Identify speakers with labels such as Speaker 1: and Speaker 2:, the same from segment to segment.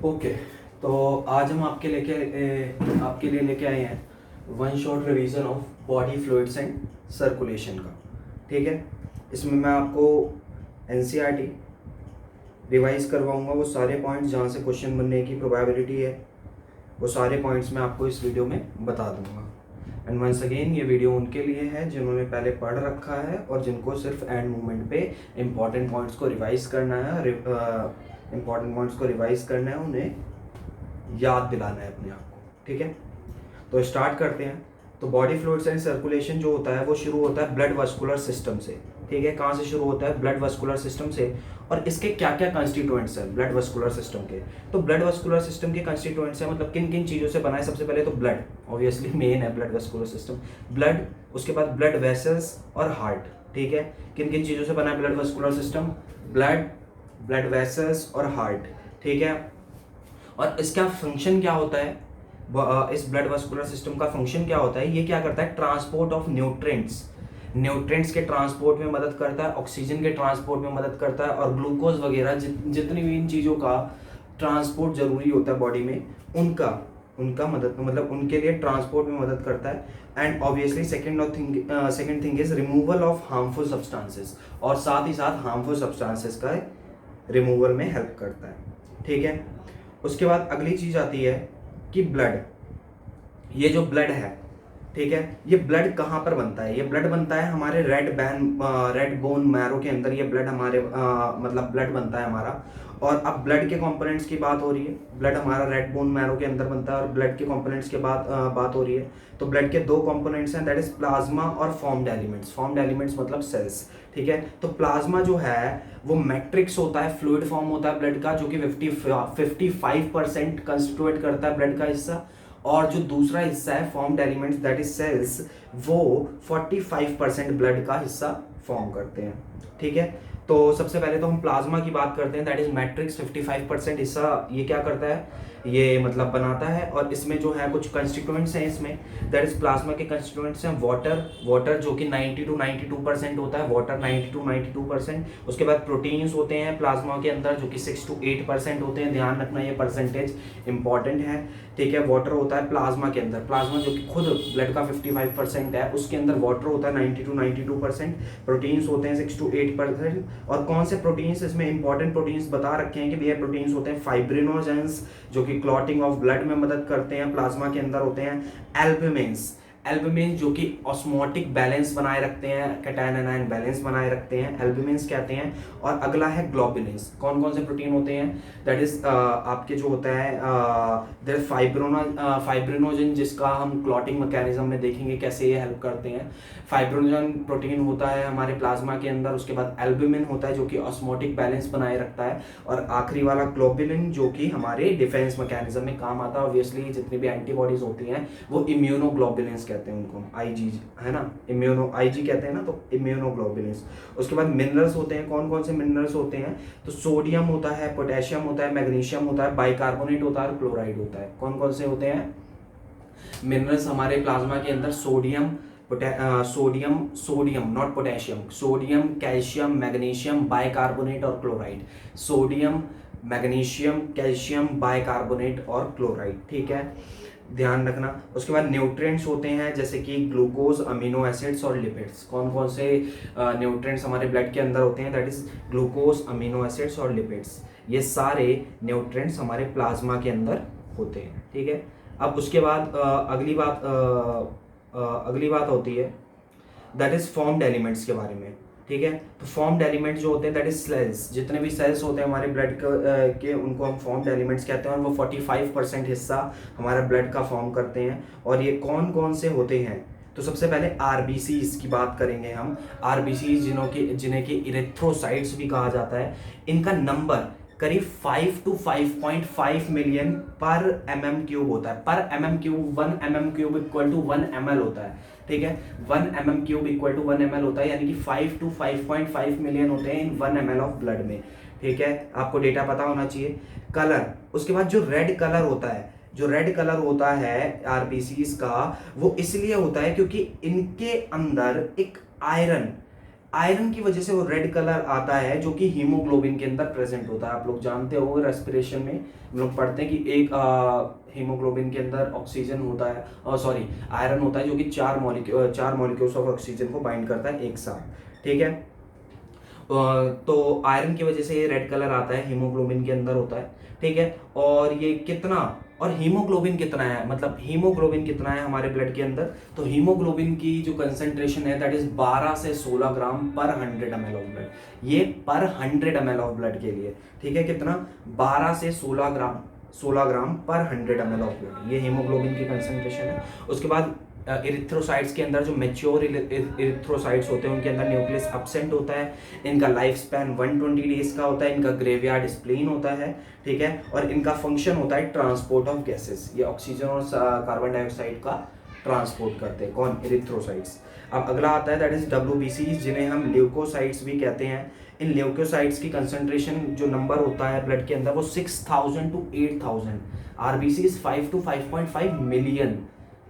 Speaker 1: Okay. तो आज हम आपके लिए लेके आए हैं one shot revision of body fluids and circulation का। ठीक है, इसमें मैं आपको एनसीईआरटी रिवाइज करवाऊंगा। वो सारे पॉइंट्स जहाँ से क्वेश्चन बनने की प्रोबेबिलिटी है वो सारे पॉइंट्स मैं आपको इस वीडियो में बता दूंगा। एंड वंस अगेन ये वीडियो उनके लिए है जिन्होंने पहले पढ़ रखा है और जिनको सिर्फ एंड मोमेंट पे इम्पॉर्टेंट पॉइंट्स को रिवाइज करना है। उन्हें याद दिलाना है अपने आप को। ठीक है, तो स्टार्ट करते हैं। तो बॉडी फ्लूइड्स एंड सर्कुलेशन जो होता है वो शुरू होता है ब्लड वस्कुलर सिस्टम से। ठीक है, कहाँ से शुरू होता है? ब्लड वस्कुलर सिस्टम से। और इसके क्या क्या कंस्टिट्यूएंट्स हैं ब्लड वस्कुलर सिस्टम के? तो ब्लड वस्कुलर सिस्टम के कंस्टिट्यूएंट्स हैं, मतलब किन किन चीज़ों से बना है। सबसे पहले तो ब्लड, ऑब्वियसली मेन है ब्लड वस्कुलर सिस्टम, ब्लड। उसके बाद ब्लड वेसल्स और हार्ट। ठीक है, किन किन चीज़ों से बना है blood vascular system? Blood, blood vessels और हार्ट। ठीक है, और इसका फंक्शन क्या होता है? इस ब्लड वस्कुलर सिस्टम का फंक्शन क्या होता है? ये क्या करता है? ट्रांसपोर्ट ऑफ न्यूट्रिएंट्स के ट्रांसपोर्ट में मदद करता है, ऑक्सीजन के ट्रांसपोर्ट में मदद करता है, और ग्लूकोज वगैरह जितनी भी इन चीज़ों का ट्रांसपोर्ट जरूरी होता है बॉडी में, उनका उनका मदद मतलब उनके लिए ट्रांसपोर्ट में मदद करता है। And obviously second thing is removal of harmful substances, और साथ ही साथ हार्मफुल सब्सटेंसेस का रिमूवल में हेल्प करता है। ठीक है, उसके बाद अगली चीज आती है कि ब्लड। ये जो ब्लड है, ठीक है, ये ब्लड कहाँ पर बनता है? ये ब्लड बनता है हमारे रेड बोन मैरो के अंदर। ये ब्लड हमारे मतलब ब्लड बनता है हमारा। और अब ब्लड के कंपोनेंट्स की बात हो रही है। ब्लड हमारा रेड बोन मैरो के अंदर बनता है और ब्लड के कंपोनेंट्स के बात हो रही है। तो ब्लड के दो कंपोनेंट्स हैं, दैट इज प्लाज्मा और फॉर्म्ड एलिमेंट्स। फॉर्म्ड एलिमेंट्स मतलब सेल्स। ठीक है, तो प्लाज्मा जो है वो मैट्रिक्स होता है, फ्लूइड फॉर्म होता है ब्लड का, जो कि 55% कंस्टिट्यूट करता है ब्लड का हिस्सा। और जो दूसरा हिस्सा है formed elements that is cells, वो 45% ब्लड का हिस्सा फॉर्म करते हैं। ठीक है, तो सबसे पहले तो हम प्लाज्मा की बात करते हैं, दैट इज मैट्रिक्स। 55% हिस्सा ये क्या करता है? ये मतलब बनाता है। और इसमें जो है कुछ कंस्टिट्यूएंट्स हैं इसमें, दैट इज प्लाज्मा के कंस्टिट्यूएंट्स हैं वाटर जो कि 90 to 92% होता है, वाटर 90 to 92%। उसके बाद प्रोटीन्स होते हैं प्लाज्मा के अंदर जो कि 6 to 8% होते हैं। ध्यान रखना ये परसेंटेज इंपॉर्टेंट है। ठीक है, वाटर होता है प्लाज्मा के अंदर, प्लाज्मा जो कि खुद ब्लड का 55% है, उसके अंदर वाटर होता है 90 to 92%। प्रोटीन्स होते हैं 6 to 8%। और कौन से प्रोटीन्स इसमें इंपॉर्टेंट प्रोटीन्स बता रखे हैं कि भैया प्रोटीन्स होते हैं फाइब्रिनोजेंस जो कि क्लॉटिंग ऑफ ब्लड में मदद करते हैं, प्लाज्मा के अंदर होते हैं। एल्बुमिन जो कि ऑस्मोटिक बैलेंस बनाए रखते हैं, कैटायन एनायन बैलेंस बनाए रखते हैं, एल्बुमिन्स कहते हैं। और अगला है ग्लोबुलिन्स। कौन कौन से प्रोटीन होते हैं? दैट इज आपके जो होता है दैट फाइब्रिनोजन, जिसका हम क्लॉटिंग मैकेनिज्म में देखेंगे कैसे ये हेल्प करते हैं। फाइब्रिनोजन प्रोटीन होता है हमारे प्लाज्मा के अंदर। उसके बाद एल्बुमिन होता है जो कि ऑस्मोटिक बैलेंस बनाए रखता है। और आखिरी वाला ग्लोबुलिन जो कि हमारे डिफेंस मैकेनिज्म में काम आता है। ऑब्वियसली जितनी भी एंटीबॉडीज होती हैं वो इम्यूनोग्लोबुलिन्स कहते हैं उनको, आईजी है ना, इम्यूनो आईजी कहते हैं ना, तो इम्यूनोग्लोबुलिन्स। उसके बाद मिनरल्स होते हैं। कौन कौन से मिनरल्स होते हैं? तो सोडियम होता है, पोटेशियम होता है, मैग्नीशियम होता है, बाइकार्बोनेट होता है और क्लोराइड होता है। कौन कौन से होते हैं मिनरल्स हमारे प्लाज्मा के अंदर? Sodium not potassium, sodium, calcium, magnesium, bicarbonate और chloride. Sodium, magnesium, calcium, bicarbonate और क्लोराइड। ठीक है, ध्यान रखना। उसके बाद न्यूट्रिएंट्स होते हैं जैसे कि ग्लूकोज, अमीनो एसिड्स और लिपिड्स। कौन कौन से न्यूट्रिएंट्स हमारे ब्लड के अंदर होते हैं? That is glucose, amino acids और लिपिड्स। ये सारे न्यूट्रिएंट्स हमारे प्लाज्मा के अंदर होते हैं। ठीक है, अब उसके बाद अगली बात होती है दैट इज फॉर्म्ड एलिमेंट्स के बारे में। ठीक है, तो फॉर्म्ड एलिमेंट जो होते हैं दैट इज सेल्स। जितने भी सेल्स होते हैं हमारे ब्लड के उनको हम फॉर्म्ड एलिमेंट्स कहते हैं। और वो 45% हिस्सा हमारा ब्लड का फॉर्म करते हैं। और ये कौन कौन से होते हैं? तो सबसे पहले आरबीसीज की बात करेंगे हम। आरबीसीज जिन्हें कि इरेथ्रोसाइट्स भी कहा जाता है। इनका नंबर करीब 5 to 5.5 मिलियन पर mm³ होता है। पर mm³ 1 mm³ equal to 1 ml होता है। ठीक है, 1 mm³ इक्वल टू 1 ml होता है, यानी कि 5 to 5.5 मिलियन होते हैं इन 1 ml ऑफ ब्लड में। ठीक है, आपको डेटा पता होना चाहिए। कलर, उसके बाद जो रेड कलर होता है आरबीसीज का, वो इसलिए होता है क्योंकि इनके अंदर एक आयरन आयरन की वजह से वो रेड कलर आता है जो कि हीमोग्लोबिन के अंदर प्रेजेंट होता है। आप लोग जानते हो रेस्पिरेशन में हम लोग पढ़ते हैं कि एक हीमोग्लोबिन के अंदर ऑक्सीजन होता है, सॉरी आयरन होता है जो कि चार मॉलिक्यूल्स ऑफ ऑक्सीजन को बाइंड करता है एक साथ, ठीक है। तो आयरन की वजह से ये रेड कलर आता है, हीमोग्लोबिन के अंदर होता है, ठीक है। और ये कितना, और हीमोग्लोबिन कितना है, मतलब हीमोग्लोबिन कितना है हमारे ब्लड के अंदर, तो हीमोग्लोबिन की जो कंसंट्रेशन है दैट इज 12 से 16 ग्राम पर 100 ml ऑफ ब्लड। ये पर 100 ml ऑफ ब्लड के लिए, ठीक है, कितना 12 से 16 ग्राम पर 100 ml ऑफ ब्लड, ये हीमोग्लोबिन की कंसंट्रेशन है। उसके बाद इरिथ्रोसाइट्स के अंदर जो मेच्योर इरिथ्रोसाइट्स होते हैं उनके अंदर न्यूक्लियस एब्सेंट होता है। इनका लाइफ स्पैन 120 डेज का होता है। इनका ग्रेवयार्ड स्प्लीन होता है, ठीक है। और इनका फंक्शन होता है ट्रांसपोर्ट ऑफ गैसेस, ये ऑक्सीजन और कार्बन डाइऑक्साइड का ट्रांसपोर्ट करते हैं। कौन? इरिथ्रोसाइट्स। अब अगला आता है दैट इज WBCs, जिन्हें हम ल्यूकोसाइट्स भी कहते हैं। इन ल्यूकोसाइट्स की कंसंट्रेशन जो नंबर होता है ब्लड के अंदर वो 6000 to 8000, RBCs 5 to 5.5 मिलियन,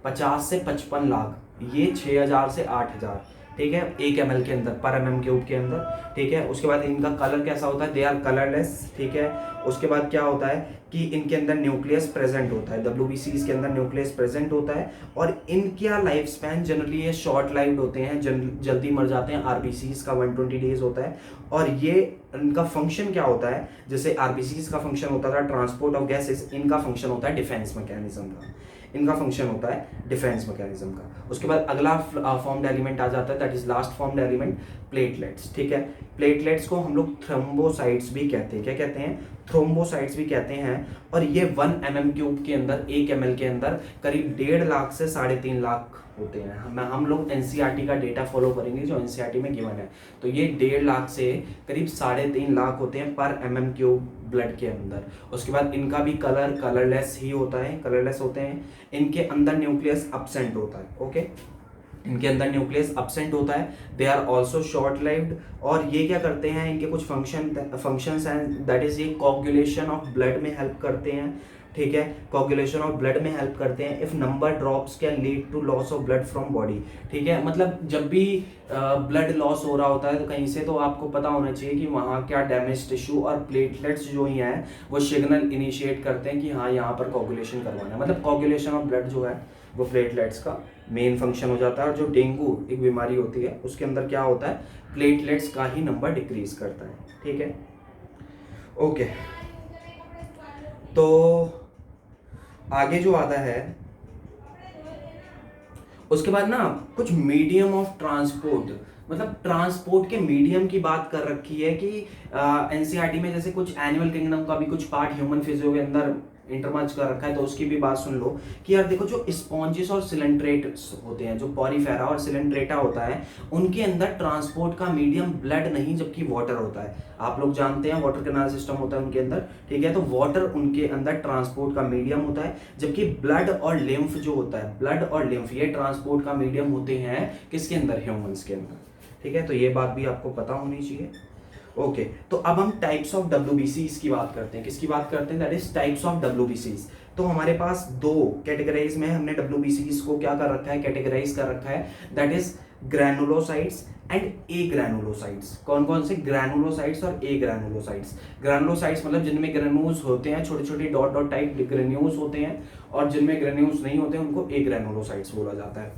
Speaker 1: 50 से 55 लाख, ये 6000 से 8000, ठीक है, 1 ml के अंदर, पर mm³ के अंदर, ठीक है। उसके बाद इनका कलर कैसा होता है? दे आर कलरलेस, ठीक है। उसके बाद क्या होता है कि इनके अंदर न्यूक्लियस प्रेजेंट होता है, WBCs के अंदर न्यूक्लियस प्रेजेंट होता है। और इनका लाइफ स्पैन जनरली ये शॉर्ट लाइव्ड होते हैं, जल्दी मर जाते हैं। RBCs का 120 डेज होता है। और ये इनका फंक्शन क्या होता है? जैसे RBCs का फंक्शन होता था ट्रांसपोर्ट ऑफ गैसेस, इनका फंक्शन होता है डिफेंस मैकेनिज्म का, इनका फंक्शन होता है डिफेंस मैकेनिज्म का। उसके बाद अगला फॉर्म्ड एलिमेंट आ जाता है that is last formed element, platelets, ठीक है। प्लेटलेट्स को हम लोग थ्रोम्बोसाइट्स भी कहते हैं। क्या कहते हैं? थ्रोम्बोसाइट्स भी कहते हैं। और ये 1 mm³ के अंदर, 1 ml के अंदर करीब 1.5 लाख से 3.5 लाख होते हैं। हम लोग NCERT का डेटा फॉलो करेंगे जो NCERT में गिवन है। तो ये 1.5 लाख से करीब 3.5 लाख होते हैं पर mm³ ब्लड के अंदर। उसके बाद इनका भी कलरलेस ही होता है, कलरलेस होते हैं। इनके अंदर न्यूक्लियस एब्सेंट होता है, ओके, इनके अंदर न्यूक्लियस एब्सेंट होता है। They are also short lived. और ये क्या करते हैं? इनके कुछ फंक्शंस हैं, दैट इज ये कोगुलेशन ऑफ ब्लड में हेल्प करते हैं, ठीक है। कोगुलेशन ऑफ ब्लड में हेल्प करते हैं। If number drops can lead to loss of blood from body, ठीक है। मतलब जब भी ब्लड लॉस हो रहा होता है तो कहीं से, तो आपको पता होना चाहिए कि वहाँ क्या डैमेज टिश्यू, और प्लेटलेट्स जो ही हैं वो सिग्नल इनिशिएट करते हैं कि हाँ यहाँ पर कोगुलेशन करवाना है। मतलब कोगुलेशन ऑफ ब्लड जो है वो प्लेटलेट्स का मेन फंक्शन हो जाता है। और जो डेंगू एक बीमारी होती है उसके अंदर क्या होता है? प्लेटलेट्स का ही नंबर डिक्रीज करता है, ठीक है, ओके। तो आगे जो आता है उसके बाद ना कुछ मीडियम ऑफ ट्रांसपोर्ट, मतलब ट्रांसपोर्ट के मीडियम की बात कर रखी है कि NCERT में जैसे कुछ एनिमल किंगडम का भी कुछ पार्ट ह्यूमन फिजियो के अंदर इंटरमर्ज कर रखा है, तो उसकी भी बात सुन लो कि यार देखो जो स्पॉन्जेस और सिलेंट्रेट्स होते हैं, जो पॉरीफेरा और सिलेंट्रेटा होता है, उनके अंदर ट्रांसपोर्ट का मीडियम ब्लड नहीं जबकि वाटर होता है। आप लोग जानते हैं वाटर कैनाल सिस्टम होता है उनके अंदर, ठीक है। तो वाटर उनके अंदर ट्रांसपोर्ट का मीडियम होता है, जबकि ब्लड और लिम्फ जो होता है, ब्लड और लिम्फ ये ट्रांसपोर्ट का मीडियम होते हैं किसके अंदर? ह्यूमंस के अंदर, ठीक है। तो ये बात भी आपको पता होनी चाहिए, ओके। तो अब हम टाइप्स ऑफ WBCs की बात करते हैं। किसकी बात करते हैं? That is types of WBCs। तो हमारे पास 2 कैटेगराइज में हमने WBCs को क्या कर रखा है? कैटेगराइज कर रखा है, that is granulocytes and A granulocytes. कौन कौन से? ग्रैनुलोसाइट्स और ए ग्रैनुलोसाइट्स। ग्रैनुलोसाइट्स मतलब जिनमें ग्रेन्यूल्स होते हैं, छोटे छोटे डॉट डॉट टाइप ग्रेन्यूल्स होते हैं, और जिनमें ग्रेन्यूल्स नहीं होते हैं उनको ए ग्रैनुलोसाइट्स बोला जाता है।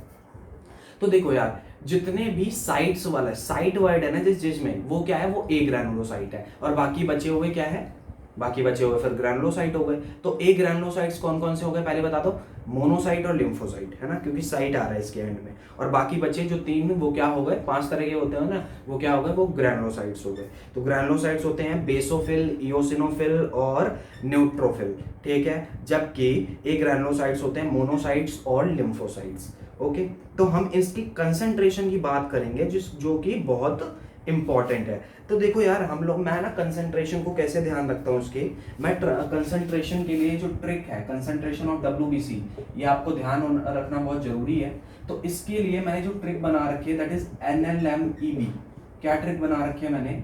Speaker 1: तो देखो यार, जितने भी साइट्स वाला साइट वर्ड है ना जिसमें, वो क्या है? वो ए ग्रैनुलोसाइट है। और बाकी बचे हुए क्या है? बाकी बचे हुए फिर ग्रैनुलोसाइट हो गए। तो ए ग्रैनुलोसाइट्स कौन कौन से हो गए पहले बता दो? मोनोसाइट और लिम्फोसाइट, है ना, क्योंकि साइट आ रहा है इसके एंड में। और बाकी बचे जो 3 वो क्या हो गए? 5 तरह के होते हैं ना, वो क्या हो गए? वो ग्रैनुलोसाइट्स हो गए। तो ग्रैनुलोसाइट्स होते हैं बेसोफिल, इओसिनोफिल और न्यूट्रोफिल, ठीक है। जबकि ए ग्रैनुलोसाइट्स होते हैं मोनोसाइट्स और लिम्फोसाइट्स, ओके। तो हम इसकी कंसंट्रेशन की बात करेंगे जो कि बहुत इंपॉर्टेंट है। तो देखो यार, हम लोग, मैं ना कंसंट्रेशन को कैसे ध्यान रखता हूँ उसकी, मैं कंसंट्रेशन के लिए जो ट्रिक है, कंसंट्रेशन ऑफ WBC, ये आपको ध्यान रखना बहुत जरूरी है। तो इसके लिए मैंने जो ट्रिक बना रखी है दैट इज NLMEB। क्या ट्रिक बना रखी है मैंने?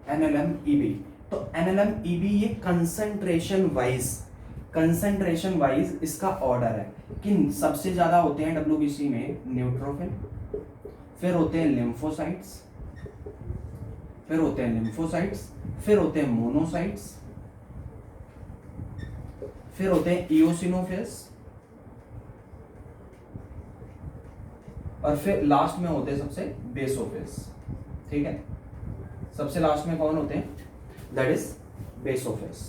Speaker 1: NLMEB। तो NLMEB ये कंसंट्रेशन वाइज इसका ऑर्डर है कि सबसे ज्यादा होते हैं WBC में न्यूट्रोफिल, फिर होते हैं लिम्फोसाइट्स, फिर होते हैं लिम्फोसाइट्स, फिर होते हैं मोनोसाइट्स, फिर होते हैं इओसिनोफिल्स, और फिर लास्ट में होते हैं सबसे बेसोफिल्स। ठीक है, सबसे लास्ट में कौन होते हैं? That is basophils.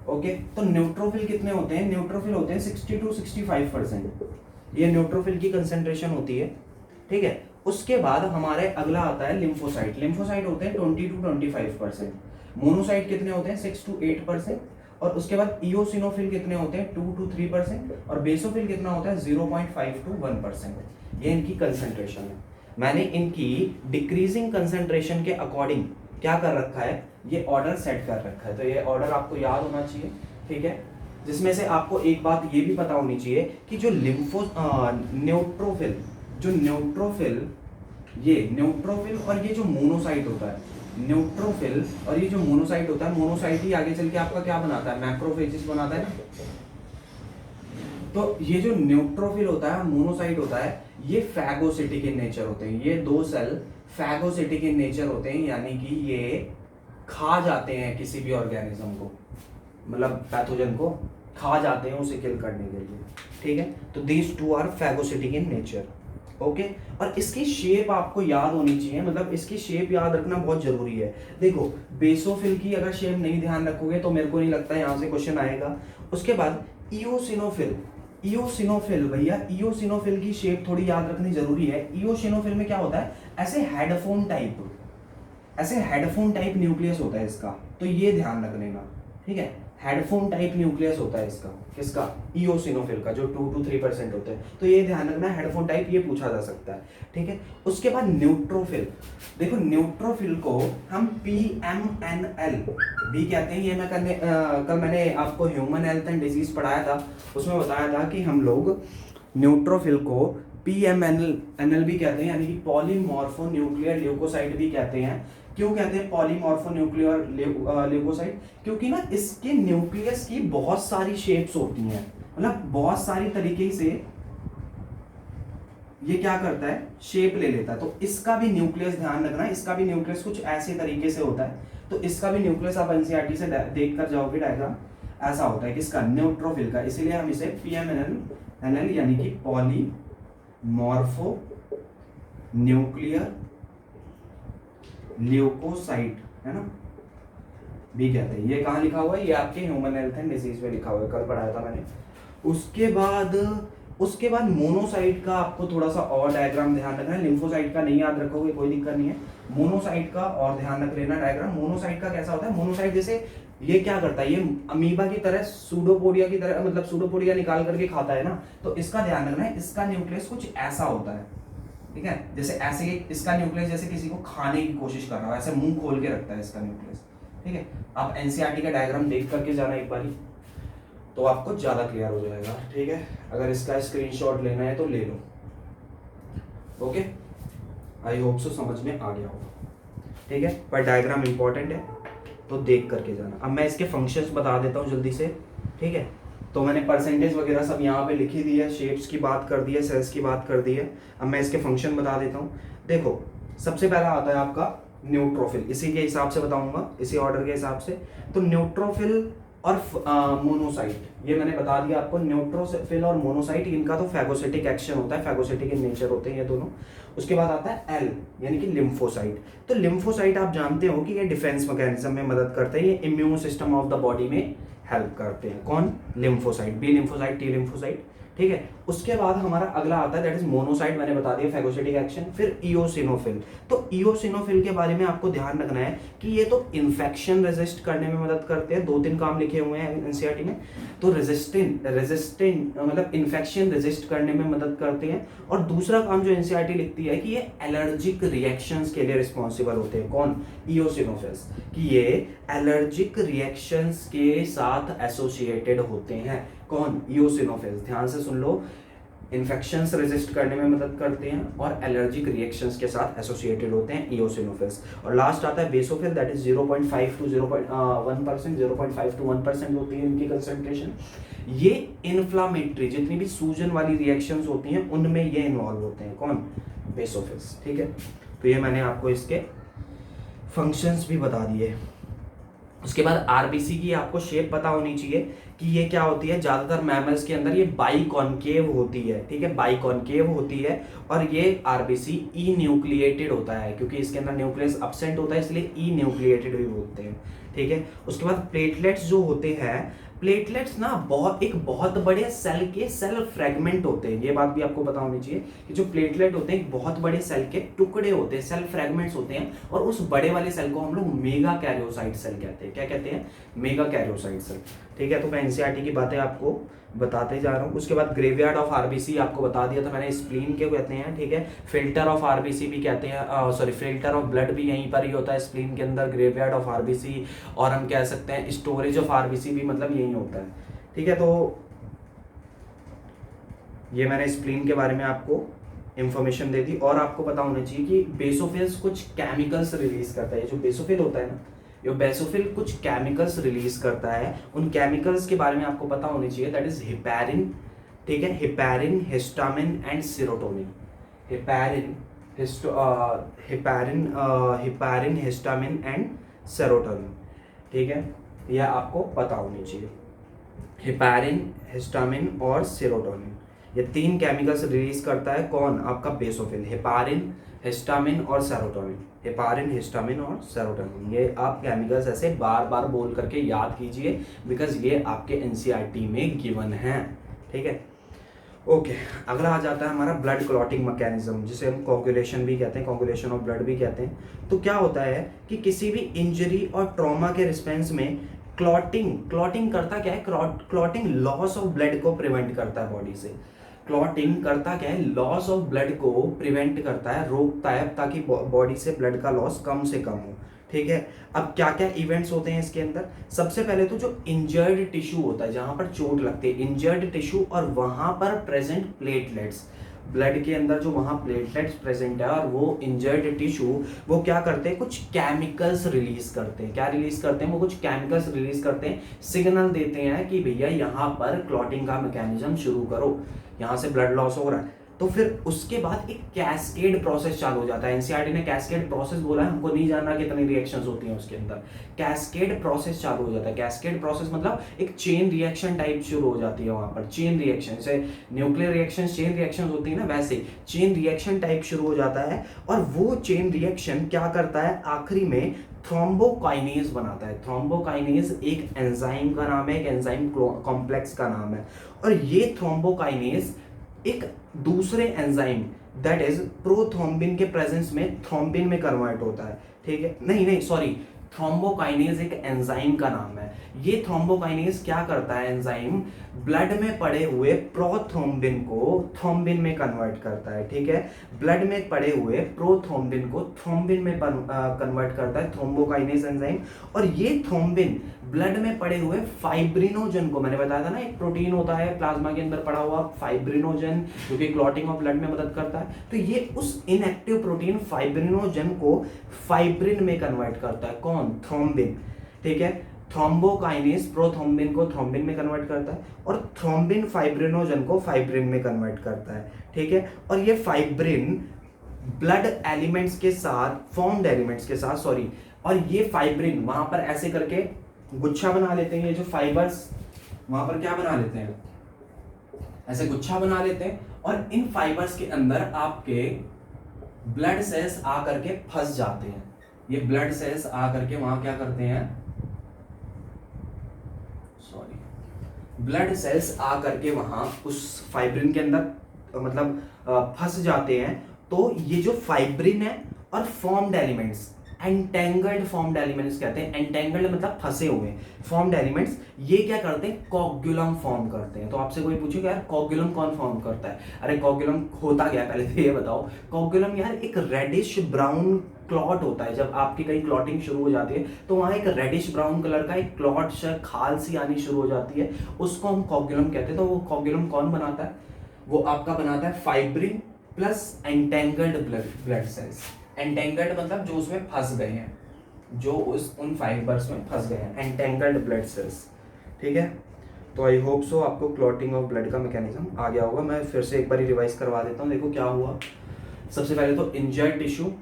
Speaker 1: ओके, तो न्यूट्रोफिल कितने होते हैं? न्यूट्रोफिल होते हैं 60 to 65%, ये न्यूट्रोफिल की कंसेंट्रेशन होती है। ठीक है, उसके बाद हमारे अगला आता है लिम्फोसाइट। लिम्फोसाइट होते हैं 20 to 25%। मोनोसाइट कितने होते हैं? 6 to 8%। और उसके बाद इओसिनोफिल कितने होते हैं? 2 to 3%। और बेसोफिल कितना होता है? 0.5 to 1%। ये इनकी कंसेंट्रेशन है। मैंने इनकी डिक्रीजिंग कंसेंट्रेशन के अकॉर्डिंग क्या कर रखा है? ये ऑर्डर सेट कर रखा है। तो ये ऑर्डर आपको याद होना चाहिए। ठीक है, जिसमें से आपको एक बात ये भी पता होनी चाहिए कि जो न्यूट्रोफिल, जो न्यूट्रोफिल, ये न्यूट्रोफिल और ये जो मोनोसाइट होता है, न्यूट्रोफिल और ये जो मोनोसाइट होता है, मोनोसाइट ही आगे चल के आपका क्या बनाता है? मैक्रोफेजेस बनाता है ना। तो ये जो न्यूट्रोफिल होता है, मोनोसाइट होता है, ये फैगोसिटिक इन नेचर होते हैं। ये दो सेल फैगोसिटिक इन नेचर होते हैं, यानी कि ये खा जाते हैं किसी भी ऑर्गेनिज्म को, मतलब पैथोजन को खा जाते हैं उसे किल करने के लिए। ठीक है, तो these two are phagocytic in nature. Okay, और इसकी शेप आपको याद होनी चाहिए, मतलब इसकी शेप याद रखना बहुत जरूरी है। देखो, बेसोफिल की अगर शेप नहीं ध्यान रखोगे तो मेरे को नहीं लगता यहाँ से क्वेश्चन आएगा। उसके बाद इओसिनोफिल, इओसिनोफिल भैया, इओसिनोफिल की शेप थोड़ी याद रखनी जरूरी है। इओसिनोफिल में क्या होता है? ऐसे हेडफोन टाइप, ऐसे हेडफोन टाइप न्यूक्लियस होता है इसका, तो ये ध्यान रख लेना। ठीक है, हेडफोन टाइप न्यूक्लियस होता है इसका, किसका? इओसिनोफिल का, जो 2 to 3% होते हैं। तो ये ध्यान रखना, हेडफोन टाइप ये पूछा जा सकता है। ठीक है, उसके बाद न्यूट्रोफिल। देखो, न्यूट्रोफिल को हम PMNL भी कहते हैं। ये मैं कल मैंने आपको ह्यूमन हेल्थ एंड डिजीज पढ़ाया था, उसमें बताया था कि हम लोग न्यूट्रोफिल को PMNL भी कहते हैं, यानी कि पॉलीमॉर्फो न्यूक्लियर ल्यूकोसाइट भी कहते हैं। क्यों कहते हैं पॉलीमॉर्फो न्यूक्लियर ल्यूकोसाइट? क्योंकि ना इसके न्यूक्लियस की बहुत सारी शेप्स होती हैं, मतलब बहुत सारी तरीके से ये क्या करता है? शेप ले लेता है। तो इसका भी न्यूक्लियस ध्यान रखना, इसका भी न्यूक्लियस कुछ ऐसे तरीके से होता है। तो इसका भी न्यूक्लियस आप एनसीईआरटी से देख कर जाओगे, डायग्राम ऐसा होता है किसका? न्यूट्रोफिल का। इसीलिए हम इसे PMNL यानी कि पॉलीमॉर्फो न्यूक्लियर ल्यूकोसाइट, है ना, भी कहते हैं। ये कहाँ लिखा हुआ है? ये आपके ह्यूमन हेल्थ एंड डिजीज में लिखा हुआ है, कल पढ़ाया था मैंने। उसके बाद मोनोसाइट का आपको थोड़ा सा और डायग्राम ध्यान रखना है। लिम्फोसाइट का नहीं याद रखोगे कोई दिक्कत नहीं है, मोनोसाइट का और ध्यान रख लेना डायग्राम। मोनोसाइट का कैसा होता है? मोनोसाइट जैसे ये क्या करता है? ये अमीबा की तरह, सूडोपोडिया की तरह, मतलब सूडोपोडिया निकाल करके खाता है ना। तो इसका ध्यान रखना है, इसका न्यूक्लियस कुछ ऐसा होता है। ठीक है, जैसे ऐसे इसका न्यूक्लियस जैसे किसी को खाने की कोशिश कर रहा हो, ऐसे मुंह खोल के रखता है इसका न्यूक्लियस। ठीक है, आप एनसीईआरटी का डायग्राम देख करके जाना एक बारी, तो आपको ज्यादा क्लियर हो जाएगा। ठीक है, अगर इसका स्क्रीनशॉट लेना है तो ले लो। ओके, आई होप सो समझ में आ गया होगा। ठीक है, पर डायग्राम इंपॉर्टेंट है तो देख करके जाना। अब मैं इसके फंक्शंस बता देता हूँ जल्दी से। ठीक है, तो मैंने परसेंटेज वगैरह सब यहाँ पे लिखी दी है, शेप्स की बात कर दी है, सेल्स की बात कर दी है। अब मैं इसके फंक्शन बता देता हूँ। देखो, सबसे पहला आता है आपका न्यूट्रोफिल, इसी के हिसाब से बताऊंगा, इसी ऑर्डर के हिसाब से। तो न्यूट्रोफिल और मोनोसाइट, ये मैंने बता दिया आपको। न्यूट्रोफिल और मोनोसाइट, इनका तो फैगोसिटिक एक्शन होता है, फैगोसिटिक इन नेचर होते हैं ये दोनों। उसके बाद आता है एल, यानी कि लिम्फोसाइट। तो लिम्फोसाइट आप जानते हो कि ये डिफेंस मैकेनिज्म में मदद करते हैं, ये immune system of the body में हेल्प करते हैं। कौन? Lymphocyte, B lymphocyte, T lymphocyte. ठीक है, उसके बाद हमारा अगला आता है दैट इज मोनोसाइट, मैंने बता दिया फैगोसिटिक एक्शन। फिर इओसिनोफिल। तो इओसिनोफिल के बारे में आपको ध्यान रखना है कि ये तो इन्फेक्शन रेजिस्ट करने में मदद करते हैं। 2-3 काम लिखे हुए हैं एनसीईआरटी में। तो रेजिस्टेंट मतलब इन्फेक्शन रेजिस्ट करने में मदद करते हैं। और दूसरा काम जो एनसीईआरटी लिखती है कि ये एलर्जिक रिएक्शंस के लिए रिस्पॉन्सिबल होते हैं। कौन? इओसिनोफिल्स, कि ये एलर्जिक रिएक्शंस के साथ एसोसिएटेड होते हैं। कौन? इओसिनोफिल्स। ध्यान से सुन लो, इन्फेक्शंस रेजिस्ट करने में मदद करते हैं और एलर्जिक रिएक्शंस के साथ एसोसिएटेड होते हैं इओसिनोफिल्स। और लास्ट आता है basophil, that is 0.5 to 0.1%, 0.5 to 1% होती है इनकी कंसंट्रेशन। ये इन्फ्लामेटरी जितनी भी सूजन वाली रिएक्शंस होती हैं उनमें ये इन्वॉल्व होते हैं, कौन, बेसोफिल्स। ठीक है, तो ये मैंने आपको इसके फंक्शंस भी बता दिए। उसके बाद आरबीसी की आपको शेप पता होनी चाहिए कि ये क्या होती है। ज्यादातर मैमल्स के अंदर ये बाइकॉनकेव होती है, ठीक है, बाइकॉनकेव होती है। और ये आरबीसी ई न्यूक्लिएटेड होता है, क्योंकि इसके अंदर न्यूक्लियस एब्सेंट होता है इसलिए ई न्यूक्लिएटेड भी बोलते हैं। ठीक है, उसके बाद प्लेटलेट्स जो होते हैं, प्लेटलेट्स ना बहुत बड़े सेल के सेल फ्रेगमेंट होते हैं। ये बात भी आपको पता होनी चाहिए कि जो प्लेटलेट होते हैं बहुत बड़े सेल के टुकड़े होते हैं, सेल फ्रेगमेंट्स होते हैं। और उस बड़े वाले सेल को हम लोग मेगा कैरियोसाइट सेल कहते हैं। क्या कहते हैं, मेगा कैरियोसाइट सेल। ठीक है, तो मैं एनसीईआरटी की बातें आपको बताते जा रहा हूँ। उसके बाद ग्रेवयार्ड ऑफ आरबीसी आपको बता दिया था मैंने, स्प्लीन के कहते हैं। ठीक है, फिल्टर ऑफ आरबीसी भी कहते हैं, सॉरी फिल्टर ऑफ ब्लड भी यहीं पर ही होता है स्प्लीन के अंदर, ग्रेवयार्ड ऑफ आरबीसी। और हम कह सकते हैं स्टोरेज ऑफ आरबीसी भी मतलब यही होता है। ठीक है, तो ये मैंने स्प्लीन के बारे में आपको इंफॉर्मेशन दे दी। और आपको पता होना चाहिए कि बेसोफिल्स कुछ केमिकल्स रिलीज करता है। जो बेसोफिल होता है ना, ये बेसोफिल कुछ केमिकल्स रिलीज करता है। उन केमिकल्स के बारे में आपको पता होनी चाहिए, दैट इज हिपैरिन। ठीक है, heparin, histamine and serotonin. Heparin, heparin, histamine and serotonin. ठीक है, यह आपको पता होनी चाहिए। हिपैरिन, हिस्टामिन और सेरोटोनिन, ये तीन केमिकल्स रिलीज करता है कौन, आपका बेसोफिल। हिपैरिन, हिस्टामिन और सेरोटोनिन। हेपारिन, हिस्टामिन और सेरोटोनिन, ये आप केमिकल्स ऐसे बार बार बोल करके याद कीजिए, बिकॉज ये आपके एनसीईआरटी में गिवन है। ठीक है, ओके। अगला आ जाता है हमारा ब्लड क्लॉटिंग मैकेनिज्म, जिसे हम कोगुलेशन भी कहते हैं, कोगुलेशन ऑफ ब्लड भी कहते हैं। तो क्या होता है कि किसी भी इंजरी और ट्रॉमा के रिस्पेंस में क्लॉटिंग करता क्या है, क्लॉटिंग लॉस ऑफ ब्लड को प्रिवेंट करता है बॉडी से। क्लॉटिंग करता क्या है, लॉस ऑफ ब्लड को प्रिवेंट करता है, रोकता है, ताकि बॉडी से ब्लड का लॉस कम से कम हो। ठीक है, अब क्या क्या इवेंट्स होते हैं इसके अंदर। सबसे पहले तो जो इंजर्ड टिश्यू होता है, जहां पर चोट लगती है, इंजर्ड टिश्यू और वहां पर प्रेजेंट प्लेटलेट्स, ब्लड के अंदर जो वहां प्लेटलेट्स प्रेजेंट है और वो इंजर्ड टिश्यू, वो क्या करते हैं, कुछ केमिकल्स रिलीज करते हैं। क्या रिलीज करते हैं, वो कुछ केमिकल्स रिलीज करते हैं, सिग्नल देते हैं कि भैया यहाँ पर क्लॉटिंग का मैकेनिज्म शुरू करो, यहाँ से ब्लड लॉस हो रहा है। तो फिर उसके बाद एक कैस्केड प्रोसेस चालू हो जाता है। एनसीईआरटी ने कैस्केड प्रोसेस बोला है, हमको नहीं जानना कितनी रिएक्शंस होती हैं उसके अंदर। कैस्केड प्रोसेस चालू हो जाता है। कैस्केड प्रोसेस मतलब एक चेन रिएक्शन टाइप शुरू हो जाती है वहां पर। चेन रिएक्शन, जैसे न्यूक्लियर रिएक्शन चेन रिएक्शन होती है ना, वैसे चेन रिएक्शन टाइप शुरू हो जाता है। और वो चेन रिएक्शन क्या करता है, आखिरी में थ्रोम्बोकाइनेज बनाता है। थ्रोम्बोकाइनेज एक एंजाइम का नाम है, एक एंजाइम कॉम्प्लेक्स का नाम है। और ये थ्रोम्बोकाइनेज एक दूसरे एंजाइम दैट इज प्रोथ्रोम्बिन के प्रेजेंस में थ्रोम्बिन में कन्वर्ट होता है। ठीक है, नहीं सॉरी, थ्रोम्बोकाइनेज एक एंजाइम का नाम है। ये थ्रोम्बोकाइनेज क्या करता है, एंजाइम ब्लड में पड़े हुए प्रोथ्रोम्बिन को थ्रोम्बिन में कन्वर्ट करता है। ठीक है, ब्लड में पड़े हुए प्रोथ्रोम्बिन को थ्रोम्बिन में कन्वर्ट करता है थ्रोम्बोकाइनेज एंजाइम। और ये थ्रोम्बिन ब्लड में पड़े हुए फाइब्रिनोजन को, मैंने बताया था ना एक प्रोटीन होता है प्लाज्मा के अंदर पड़ा हुआ फाइब्रिनोजन, जो कि क्लॉटिंग ऑफ ब्लड में मदद करता है। तो ये उस इनएक्टिव प्रोटीन फाइब्रिनोजन को फाइब्रिन में कन्वर्ट करता है, कौन, थ्रोम्बिन। ठीक है, थ्रोम्बोकाइनेज प्रोथ्रोम्बिन को थ्रोम्बिन में कन्वर्ट करता है और थ्रोम्बिन फाइब्रिनोजन को फाइब्रिन में कन्वर्ट करता है। ठीक है, और ये फाइब्रिन ब्लड एलिमेंट्स के साथ, फॉर्म्ड एलिमेंट्स के साथ, सॉरी, और ये फाइब्रिन वहां पर ऐसे करके गुच्छा बना लेते हैं। ये जो फाइबर्स वहां पर क्या बना लेते हैं, ऐसे गुच्छा बना लेते हैं। और इन फाइबर्स के अंदर आपके ब्लड सेल्स आकर के फंस जाते हैं। ये ब्लड सेल्स आकर के वहां क्या करते हैं, सॉरी, ब्लड सेल्स आकर के वहां उस फाइब्रिन के अंदर मतलब फंस जाते हैं। तो ये जो फाइब्रिन है और formed elements, entangled formed elements कहते हैं। एंटेंगल्ड मतलब फंसे हुए, फॉर्म्ड एलिमेंट्स ये क्या करते हैं, कोगुलम फॉर्म करते हैं। तो आपसे कोई पूछेगा यार कोगुलम कौन फॉर्म करता है, अरे कोगुलम होता क्या है, पहले तो ये बताओ। कोगुलम यार एक रेडिश ब्राउन क्लॉट होता है। जब आपकी कहीं क्लॉटिंग शुरू हो जाती है तो वहां एक रेडिश ब्राउन कलर का एक क्लॉट, खाल सी आनी शुरू हो जाती है, उसको हम कोगुलम कहते हैं। तो वो कोगुलम कौन बनाता है, वो आपका बनाता है fibrin plus entangled blood cells. Entangled मतलब जो उसमें फंस गए हैं, जो उन फाइबर्स में फंस गए हैं, एंटेंगल्ड ब्लड सेल्स। ठीक है, तो आई होप सो आपको क्लॉटिंग ऑफ ब्लड का मैकेनिज्म आ गया होगा। मैं फिर से एक बार रिवाइज करवा देता हूँ। देखो क्या हुआ, सबसे पहले तो इंजर्ड टिश्यू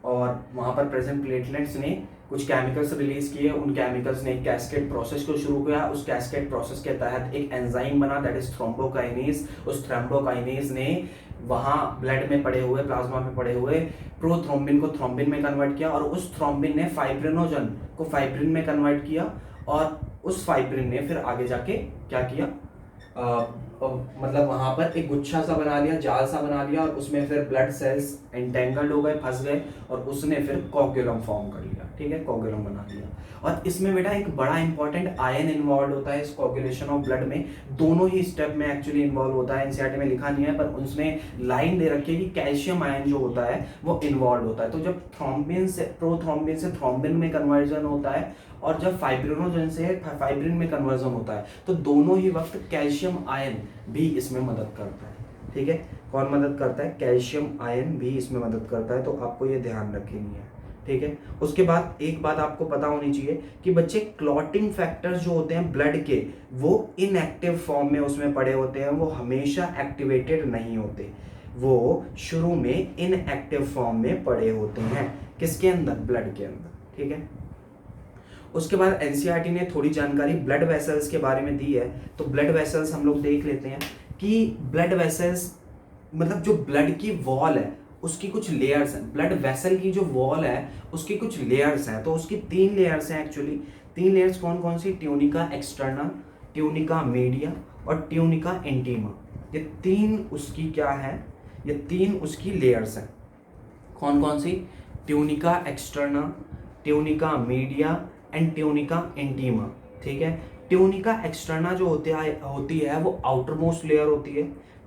Speaker 1: और वहाँ पर प्रेजेंट प्लेटलेट्स ने कुछ केमिकल्स रिलीज किए, उन केमिकल्स ने एक कैस्केड प्रोसेस को शुरू किया। उस कैस्केड प्रोसेस के तहत एक एंजाइम बना, दैट इज थ्रोम्बोकाइनेज। उस थ्रोम्बोकाइनेज ने वहाँ ब्लड में पड़े हुए, प्लाज्मा में पड़े हुए प्रोथ्रोम्बिन को थ्रोम्बिन में कन्वर्ट किया, और उस थ्रोम्बिन ने फाइब्रिनोजन को फाइब्रिन में कन्वर्ट किया, और उस फाइब्रिन ने फिर आगे जाके क्या किया, मतलब वहां पर एक गुच्छा सा बना लिया, जाल सा बना लिया, और उसमें फिर ब्लड सेल्स एंटेंगल्ड हो गए, फंस गए, और उसने फिर कोगुलम फॉर्म कर लिया। ठीक है, कोगुलम बना लिया। और इसमें बेटा एक बड़ा इंपॉर्टेंट आयन इन्वॉल्व होता है इस कोगुलेशन ऑफ ब्लड में। दोनों ही स्टेप में एक्चुअली इन्वॉल्व होता है। एनसीईआरटी में लिखा नहीं है, पर उसमें लाइन दे रखी है कि कैल्शियम आयन जो होता है वो इन्वॉल्व होता है। तो जब थ्रोम्बिन से प्रोथ्रोम्बिन से थ्रोम्बिन में कन्वर्जन होता है, और जब फाइब्रिनोजन से फाइब्रिन में कन्वर्जन होता है, तो दोनों ही वक्त कैल्शियम आयन भी इसमें मदद करता है। ठीक है, कौन मदद करता है? कैल्शियम आयन भी इसमें मदद करता है। तो आपको ये ध्यान रखनी है। ठीक है, उसके बाद एक बात आपको पता होनी चाहिए कि बच्चे क्लॉटिंग फैक्टर्स जो होते हैं ब्लड के, वो इनएक्टिव फॉर्म में उसमें पड़े होते हैं, वो हमेशा एक्टिवेटेड नहीं होते, वो शुरू में इनएक्टिव फॉर्म में पड़े होते हैं। किसके अंदर? ब्लड के अंदर। ठीक है, उसके बाद एनसीईआरटी ने थोड़ी जानकारी ब्लड वेसल्स के बारे में दी है। तो ब्लड वेसल्स हम लोग देख लेते हैं कि ब्लड वेसल्स मतलब जो ब्लड की वॉल है उसकी कुछ लेयर्स हैं। ब्लड वेसल की जो वॉल है उसकी कुछ लेयर्स हैं। तो उसकी 3 लेयर्स हैं एक्चुअली। 3 लेयर्स कौन कौन सी? ट्यूनिका एक्सटर्ना, ट्यूनिका मीडिया और ट्यूनिका इंटीमा। ये 3 उसकी क्या है? ये 3 उसकी लेयर्स हैं। कौन कौन सी? Tunica externa, tunica media and tunica intima. ठीक है, ट्यूनिका एक्सटर्ना जो होती है वो आउटर मोस्ट लेयर होती है,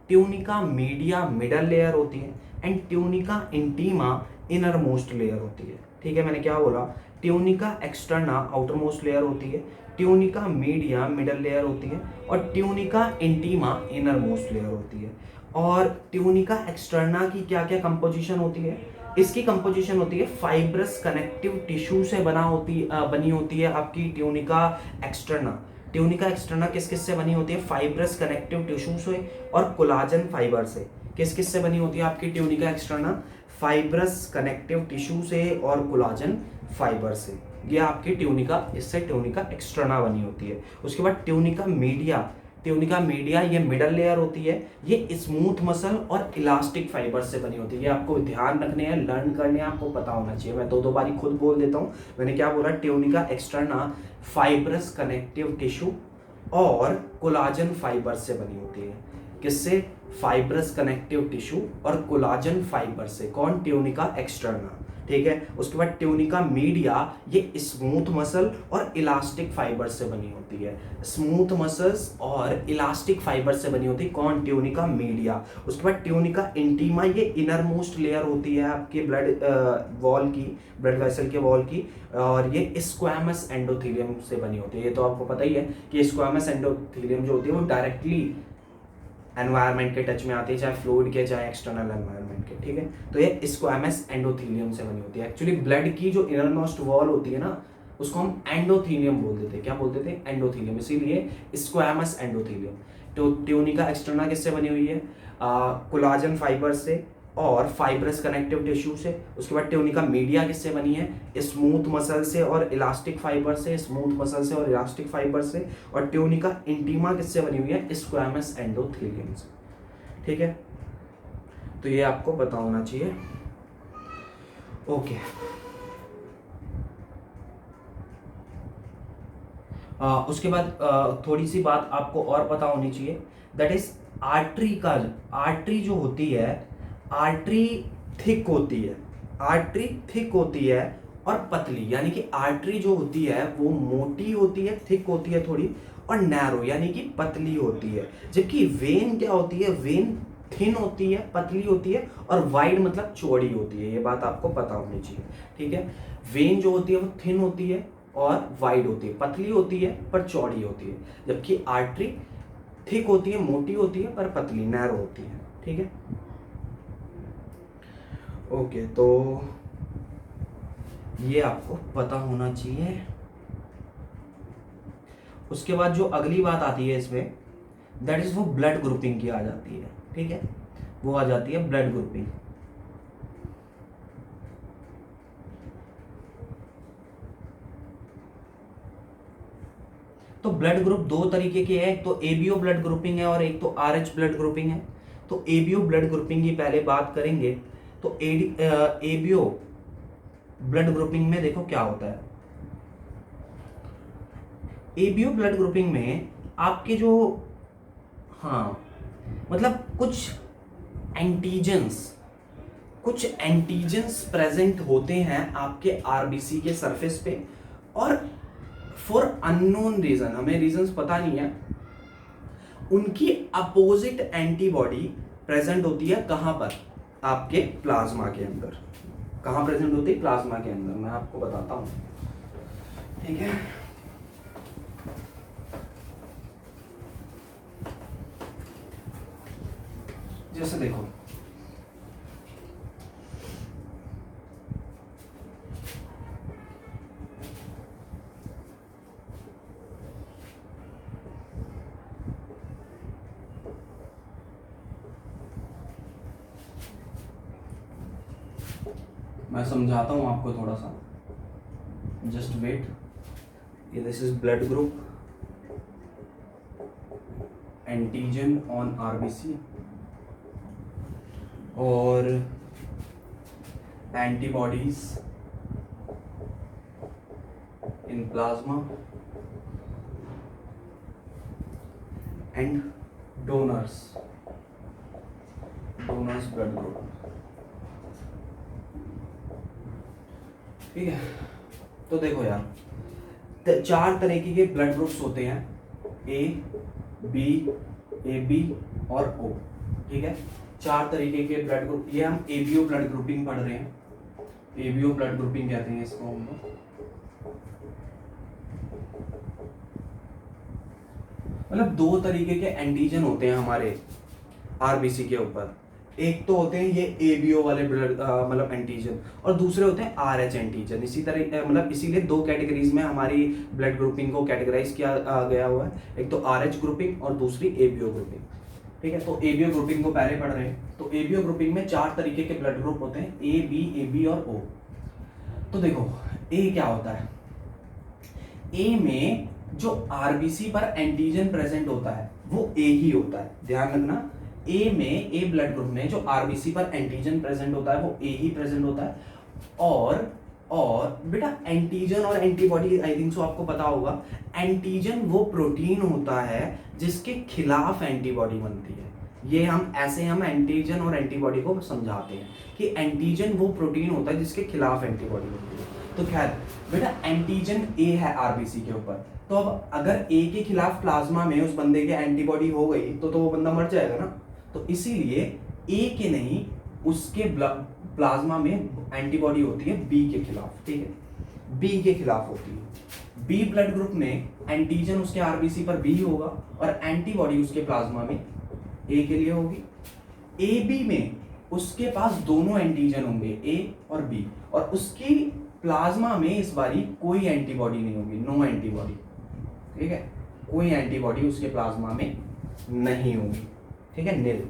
Speaker 1: ट्यूनिका मीडिया मिडल लेयर होती है, and tunica intima inner most layer होती है। ठीक है, मैंने क्या बोला? Tunica externa outer most layer होती है, ट्यूनिका मीडिया मिडल लेयर होती है, और tunica intima inner most layer होती है। और ट्यूनिका एक्सटर्ना की क्या क्या कंपोजिशन होती है? इसकी कंपोजिशन होती है फाइब्रस कनेक्टिव टिश्यू से बनी होती है आपकी ट्यूनिका एक्सटर्ना। ट्यूनिका एक्सटर्ना किस किस से बनी होती है? फाइब्रस कनेक्टिव टिश्यू से और कोलाजन फाइबर से। किस किस से बनी होती है आपकी tunica externa? Fibrous connective tissue से और कोलाजन फाइबर से। ये आपकी ट्यूनिका, इससे ट्यूनिका एक्सटर्ना बनी होती है। उसके बाद ट्यूनिका मीडिया, ट्यूनिका मीडिया ये मिडल लेयर होती है, ये स्मूथ मसल और इलास्टिक फाइबर से बनी होती है। ये आपको ध्यान रखने हैं, लर्न करने हैं, आपको पता होना चाहिए। मैं दो बारी खुद बोल देता हूँ। मैंने क्या बोला? Tunica externa fibrous connective tissue और कोलाजन फाइबर से बनी होती है। किससे? फाइब्रस कनेक्टिव टिश्यू और कोलाजन फाइबर से। कौन? Tunica externa. ठीक है, उसके बाद ट्यूनिका मीडिया ये स्मूथ मसल और इलास्टिक फाइबर से बनी होती है। स्मूथ मसल्स और इलास्टिक फाइबर से बनी होती है। कौन? Tunica media. उसके बाद ट्यूनिका इंटीमा ये इनर मोस्ट लेयर होती है आपके ब्लड वॉल की, ब्लड वेसल के वॉल की, और ये स्क्वैमस एंडोथेलियम से बनी होती है। ये तो आपको पता ही है कि स्क्वैमस एंडोथेलियम जो होती है वो डायरेक्टली एनवायरनमेंट के टच में आती है, चाहे फ्लूइड के चाहे एक्सटर्नल एनवायरनमेंट के। ठीक है, तो ये स्क्वैमस एंडोथेलियम से बनी होती है। एक्चुअली ब्लड की जो इनर मोस्ट वॉल होती है ना, उसको हम एंडोथेलियम बोल देते हैं। क्या बोलते थे? एंडोथेलियम। इसीलिए स्क्वैमस एंडोथेलियम। तो ट्यूनिका एक्सटर्ना किससे बनी हुई है? कोलाजन फाइबर से और फाइब्रस कनेक्टिव टिश्यू से। उसके बाद ट्यूनिका मीडिया किससे बनी है? स्मूथ मसल से और इलास्टिक फाइबर से, स्मूथ मसल से और इलास्टिक फाइबर से। और ट्यूनिका इंटीमा किससे बनी हुई है? स्क्वैमस एंडोथेलियम से। ठीक है, तो ये आपको पता होना चाहिए। ओके, उसके बाद थोड़ी सी बात आपको और पता होनी चाहिए, दैट इज आर्टरी का। आर्टरी जो होती है, आर्टरी थिक होती है, आर्टरी थिक होती है और पतली। यानी कि आर्टरी जो होती है वो मोटी होती है, थिक होती है थोड़ी, और नैरो यानी कि पतली होती है। जबकि वेन क्या होती है? वेन थिन होती है, पतली होती है, और वाइड मतलब चौड़ी होती है। ये बात आपको पता होनी चाहिए। ठीक है, वेन जो होती है वो थिन होती है और वाइड होती है, पतली होती है पर चौड़ी होती है। जबकि आर्टरी थिक होती है, मोटी होती है, पर पतली, नैरो होती है। ठीक है, ओके, तो ये आपको पता होना चाहिए। उसके बाद जो अगली बात आती है इसमें, दैट इज वो ब्लड ग्रुपिंग की आ जाती है। ठीक है, वो आ जाती है ब्लड ग्रुपिंग। तो ब्लड ग्रुप दो तरीके के हैं, एक तो एबीओ ब्लड ग्रुपिंग है और एक तो आरएच ब्लड ग्रुपिंग है। तो एबीओ ब्लड ग्रुपिंग की पहले बात करेंगे। तो एबीओ ब्लड ग्रुपिंग में देखो क्या होता है। एबीओ ब्लड ग्रुपिंग में आपके जो, हाँ मतलब कुछ एंटीजेंस प्रेजेंट होते हैं आपके आरबीसी के सरफेस पे, और फॉर अननोन रीजन, हमें रीजंस पता नहीं है, उनकी अपोजिट एंटीबॉडी प्रेजेंट होती है। कहां पर? आपके प्लाज्मा के अंदर। कहां प्रेजेंट होती है? प्लाज्मा के अंदर। मैं आपको बताता हूं। ठीक है, जैसे देखो, मैं समझाता हूं आपको थोड़ा सा, जस्ट वेट। ये this is blood group, antigen on RBC और antibodies in plasma and donor's blood group. ठीक है, तो देखो यार, चार तरीके के ब्लड ग्रुप्स होते हैं, ए बी, ए बी और ओ। ठीक है, चार तरीके के ब्लड ग्रुप। ये हम एबीओ ब्लड ग्रुपिंग पढ़ रहे हैं, एबीओ ब्लड ग्रुपिंग कहते हैं इसको हम लोग। मतलब दो तरीके के एंटीजन होते हैं हमारे आरबीसी के ऊपर। एक तो होते हैं ये एबीओ वाले ब्लड मतलब एंटीजन, और दूसरे होते हैं आरएच एंटीजन। इसी तरह मतलब इसीलिए दो कैटेगरीज में हमारी ब्लड ग्रुपिंग को कैटेगराइज किया गया हुआ है, एक तो आरएच ग्रुपिंग और दूसरी एबीओ ग्रुपिंग। ठीक है, तो एबीओ ग्रुपिंग को पहले पढ़ रहे हैं। तो एबीओ ग्रुपिंग में चार तरीके के ब्लड ग्रुप होते हैं, ए बी और ओ। तो देखो ए क्या होता है। ए में जो आरबीसी पर एंटीजन प्रेजेंट होता है वो ए ही होता है। ध्यान रखना, ए में, ए ब्लड ग्रुप में जो आरबीसी पर एंटीजन प्रेजेंट होता है वो ए ही प्रेजेंट होता है। और बेटा एंटीजन और एंटीबॉडी, आई थिंक सो आपको पता होगा, एंटीजन वो प्रोटीन होता है जिसके खिलाफ एंटीबॉडी बनती है। ये हम एंटीजन और एंटीबॉडी को समझाते हैं कि एंटीजन वो प्रोटीन होता है जिसके खिलाफ एंटीबॉडी बनती है। तो खैर बेटा, एंटीजन ए है आरबीसी के ऊपर, तो अब अगर ए के खिलाफ प्लाज्मा में उस बंदे के एंटीबॉडी हो गई तो वो बंदा मर जाएगा ना। तो इसीलिए ए के नहीं, उसके प्लाज्मा में एंटीबॉडी होती है बी के खिलाफ। ठीक है, बी के खिलाफ होती है। बी ब्लड ग्रुप में एंटीजन उसके आरबीसी पर बी होगा और एंटीबॉडी उसके प्लाज्मा में ए के लिए होगी। ए बी में उसके पास दोनों एंटीजन होंगे, ए और बी, और उसकी प्लाज्मा में इस बारी कोई एंटीबॉडी नहीं होगी, नो एंटीबॉडी। ठीक है, कोई एंटीबॉडी उसके प्लाज्मा में नहीं होगी। ठीक है, नील।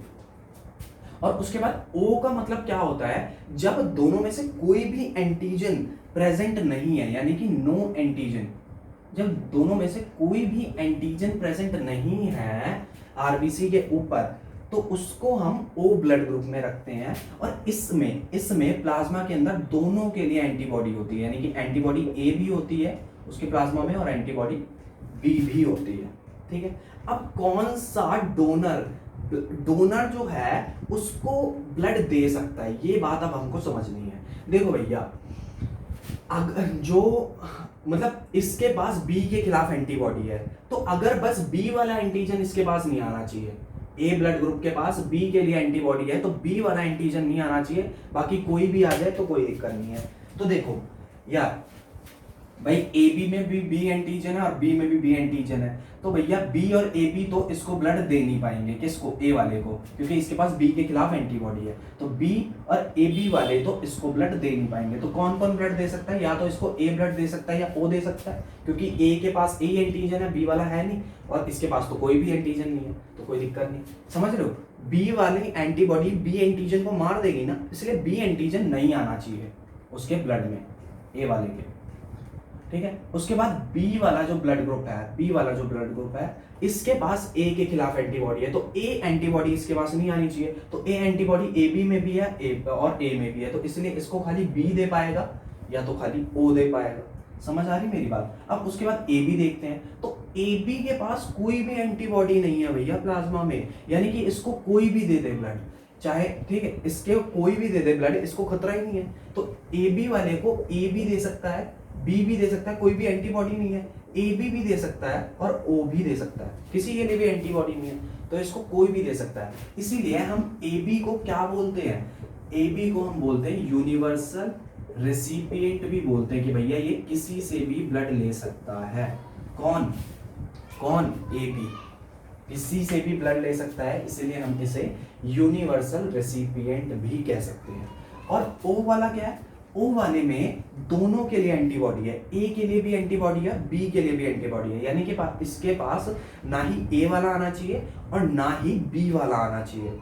Speaker 1: और उसके बाद ओ का मतलब क्या होता है, जब दोनों में से कोई भी एंटीजन प्रेजेंट नहीं है, यानी कि नो एंटीजन। जब दोनों में से कोई भी एंटीजन प्रेजेंट नहीं है आरबीसी के ऊपर, तो उसको हम ओ ब्लड ग्रुप में रखते हैं। और इसमें प्लाज्मा के अंदर दोनों के लिए एंटीबॉडी होती है, यानी कि एंटीबॉडी ए भी होती है उसके प्लाज्मा में और एंटीबॉडी बी भी होती है। ठीक है, अब कौन सा डोनर जो है उसको ब्लड दे सकता है, ये बात अब हमको समझनी है। देखो भैया, अगर जो मतलब इसके पास बी के खिलाफ एंटीबॉडी है, तो अगर बस बी वाला एंटीजन इसके पास नहीं आना चाहिए। ए ब्लड ग्रुप के पास बी के लिए एंटीबॉडी है तो बी वाला एंटीजन नहीं आना चाहिए, बाकी कोई भी आ जाए तो कोई दिक्कत नहीं है। तो देखो यार, भाई ए बी में भी बी एंटीजन है और बी में भी बी एंटीजन है, तो भैया बी और ए बी तो इसको ब्लड दे नहीं पाएंगे, किसको, ए वाले को, क्योंकि इसके पास बी के खिलाफ एंटीबॉडी है। तो बी और ए बी वाले तो इसको ब्लड दे नहीं पाएंगे। तो कौन कौन ब्लड दे सकता है, या तो इसको ए ब्लड दे सकता है या ओ दे सकता है, क्योंकि ए के पास ए एंटीजन है, बी वाला है नहीं, और इसके पास तो कोई भी एंटीजन नहीं है, तो कोई दिक्कत नहीं। समझ रहे हो, बी वाली एंटीबॉडी बी एंटीजन को मार देगी ना, इसलिए बी एंटीजन नहीं आना चाहिए उसके ब्लड में, ए वाले के, ठीक है। उसके बाद बी वाला जो ब्लड ग्रुप है, बी वाला जो ब्लड ग्रुप है, इसके पास ए के खिलाफ एंटीबॉडी है, तो ए एंटीबॉडी इसके पास नहीं आनी चाहिए। तो ए एंटीबॉडी ए बी में भी है और ए में भी है, तो इसलिए इसको खाली बी दे पाएगा या तो खाली ओ दे पाएगा। समझ आ रही मेरी बात। अब उसके बाद ए बी देखते हैं, तो ए बी के पास कोई भी एंटीबॉडी नहीं है भैया प्लाज्मा में, यानी कि इसको कोई भी दे दे ब्लड, चाहे, ठीक है, इसके कोई भी दे दे ब्लड, इसको खतरा ही नहीं है। तो ए बी वाले को ए भी दे सकता है, बी भी दे सकता है, कोई भी एंटीबॉडी नहीं है, ए बी भी दे सकता है और ओ भी दे सकता है, किसी के लिए भी एंटीबॉडी नहीं है, तो इसको कोई भी दे सकता है। इसीलिए हम ए बी को क्या बोलते हैं, ए बी को हम बोलते हैं यूनिवर्सल रेसिपिएंट भी बोलते हैं, कि भैया ये किसी से भी ब्लड ले सकता है। कौन कौन, ए बी किसी से भी ब्लड ले सकता है, इसीलिए हम इसे यूनिवर्सल रेसिपिएंट भी कह सकते हैं। और ओ वाला क्या है, ओ वाले में दोनों के लिए एंटीबॉडी है, ए के लिए भी एंटीबॉडी है, बी के लिए भी एंटीबॉडी है, यानी कि इसके पास ना ही ए वाला आना चाहिए और ना ही बी वाला आना चाहिए,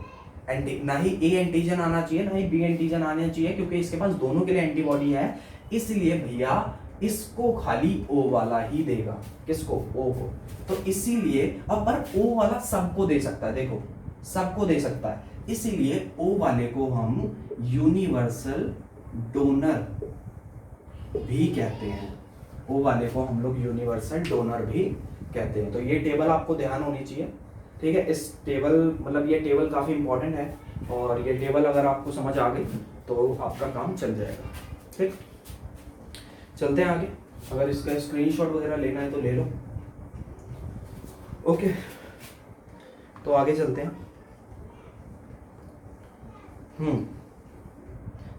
Speaker 1: ना ही ए एंटीजन आना चाहिए ना ही बी एंटीजन आना चाहिए, क्योंकि इसके पास दोनों के लिए एंटीबॉडी है। इसलिए भैया इसको खाली ओ वाला ही देगा, किसको, ओ को। तो इसीलिए अब पर ओ वाला सबको दे सकता है, देखो सबको दे सकता है, इसीलिए ओ वाले को हम यूनिवर्सल डोनर भी कहते हैं, ओ वाले को हम लोग यूनिवर्सल डोनर भी कहते हैं। तो ये टेबल आपको ध्यान होनी चाहिए, ठीक है। इस टेबल, मतलब ये टेबल काफ़ी इंपॉर्टेंट है, और ये टेबल अगर आपको समझ आ गई तो आपका काम चल जाएगा, ठीक। चलते हैं आगे, अगर इसका स्क्रीनशॉट वगैरह लेना है तो ले लो। ओके, तो आगे चलते हैं।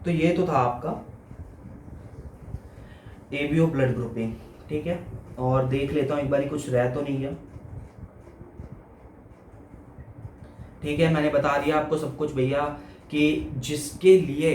Speaker 1: तो ये तो था आपका एबीओ ब्लड ग्रुपिंग, ठीक है। और देख लेता हूँ एक बार कुछ रह तो नहीं गया, ठीक है। मैंने बता दिया आपको सब कुछ भैया, कि जिसके लिए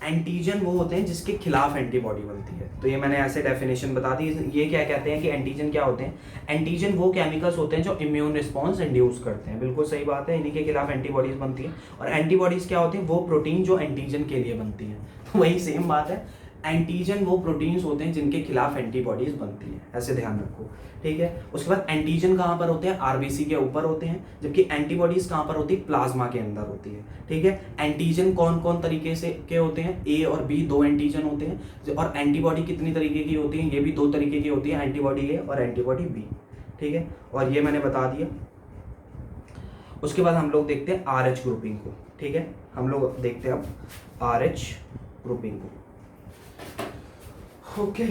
Speaker 1: एंटीजन वो होते हैं जिसके खिलाफ एंटीबॉडी बनती है, तो ये मैंने ऐसे डेफिनेशन बता दी। ये क्या कहते हैं कि एंटीजन क्या होते हैं, एंटीजन वो केमिकल्स होते हैं जो इम्यून रिस्पॉन्स इंड्यूस करते हैं, बिल्कुल सही बात है, इन्हीं के खिलाफ एंटीबॉडीज बनती है। और एंटीबॉडीज क्या होती है, वो प्रोटीन जो एंटीजन के लिए बनती है, तो वही सेम बात है, एंटीजन वो प्रोटीन्स होते हैं जिनके खिलाफ एंटीबॉडीज बनती है, ऐसे ध्यान रखो, ठीक है। उसके बाद एंटीजन कहाँ पर होते हैं, आरबीसी के ऊपर होते हैं, जबकि एंटीबॉडीज कहाँ पर होती है, प्लाज्मा के अंदर होती है, ठीक है। एंटीजन कौन कौन तरीके से के होते हैं, ए और बी दो एंटीजन होते हैं, और एंटीबॉडी कितनी तरीके की होती है, ये भी दो तरीके की होती है, एंटीबॉडी ए और एंटीबॉडी बी, ठीक है। और ये मैंने बता दिया। उसके बाद हम लोग देखते हैं आर एच ग्रुपिंग को, ठीक है। हम लोग देखते हैं अब आर एच ग्रुपिंग को, ओके।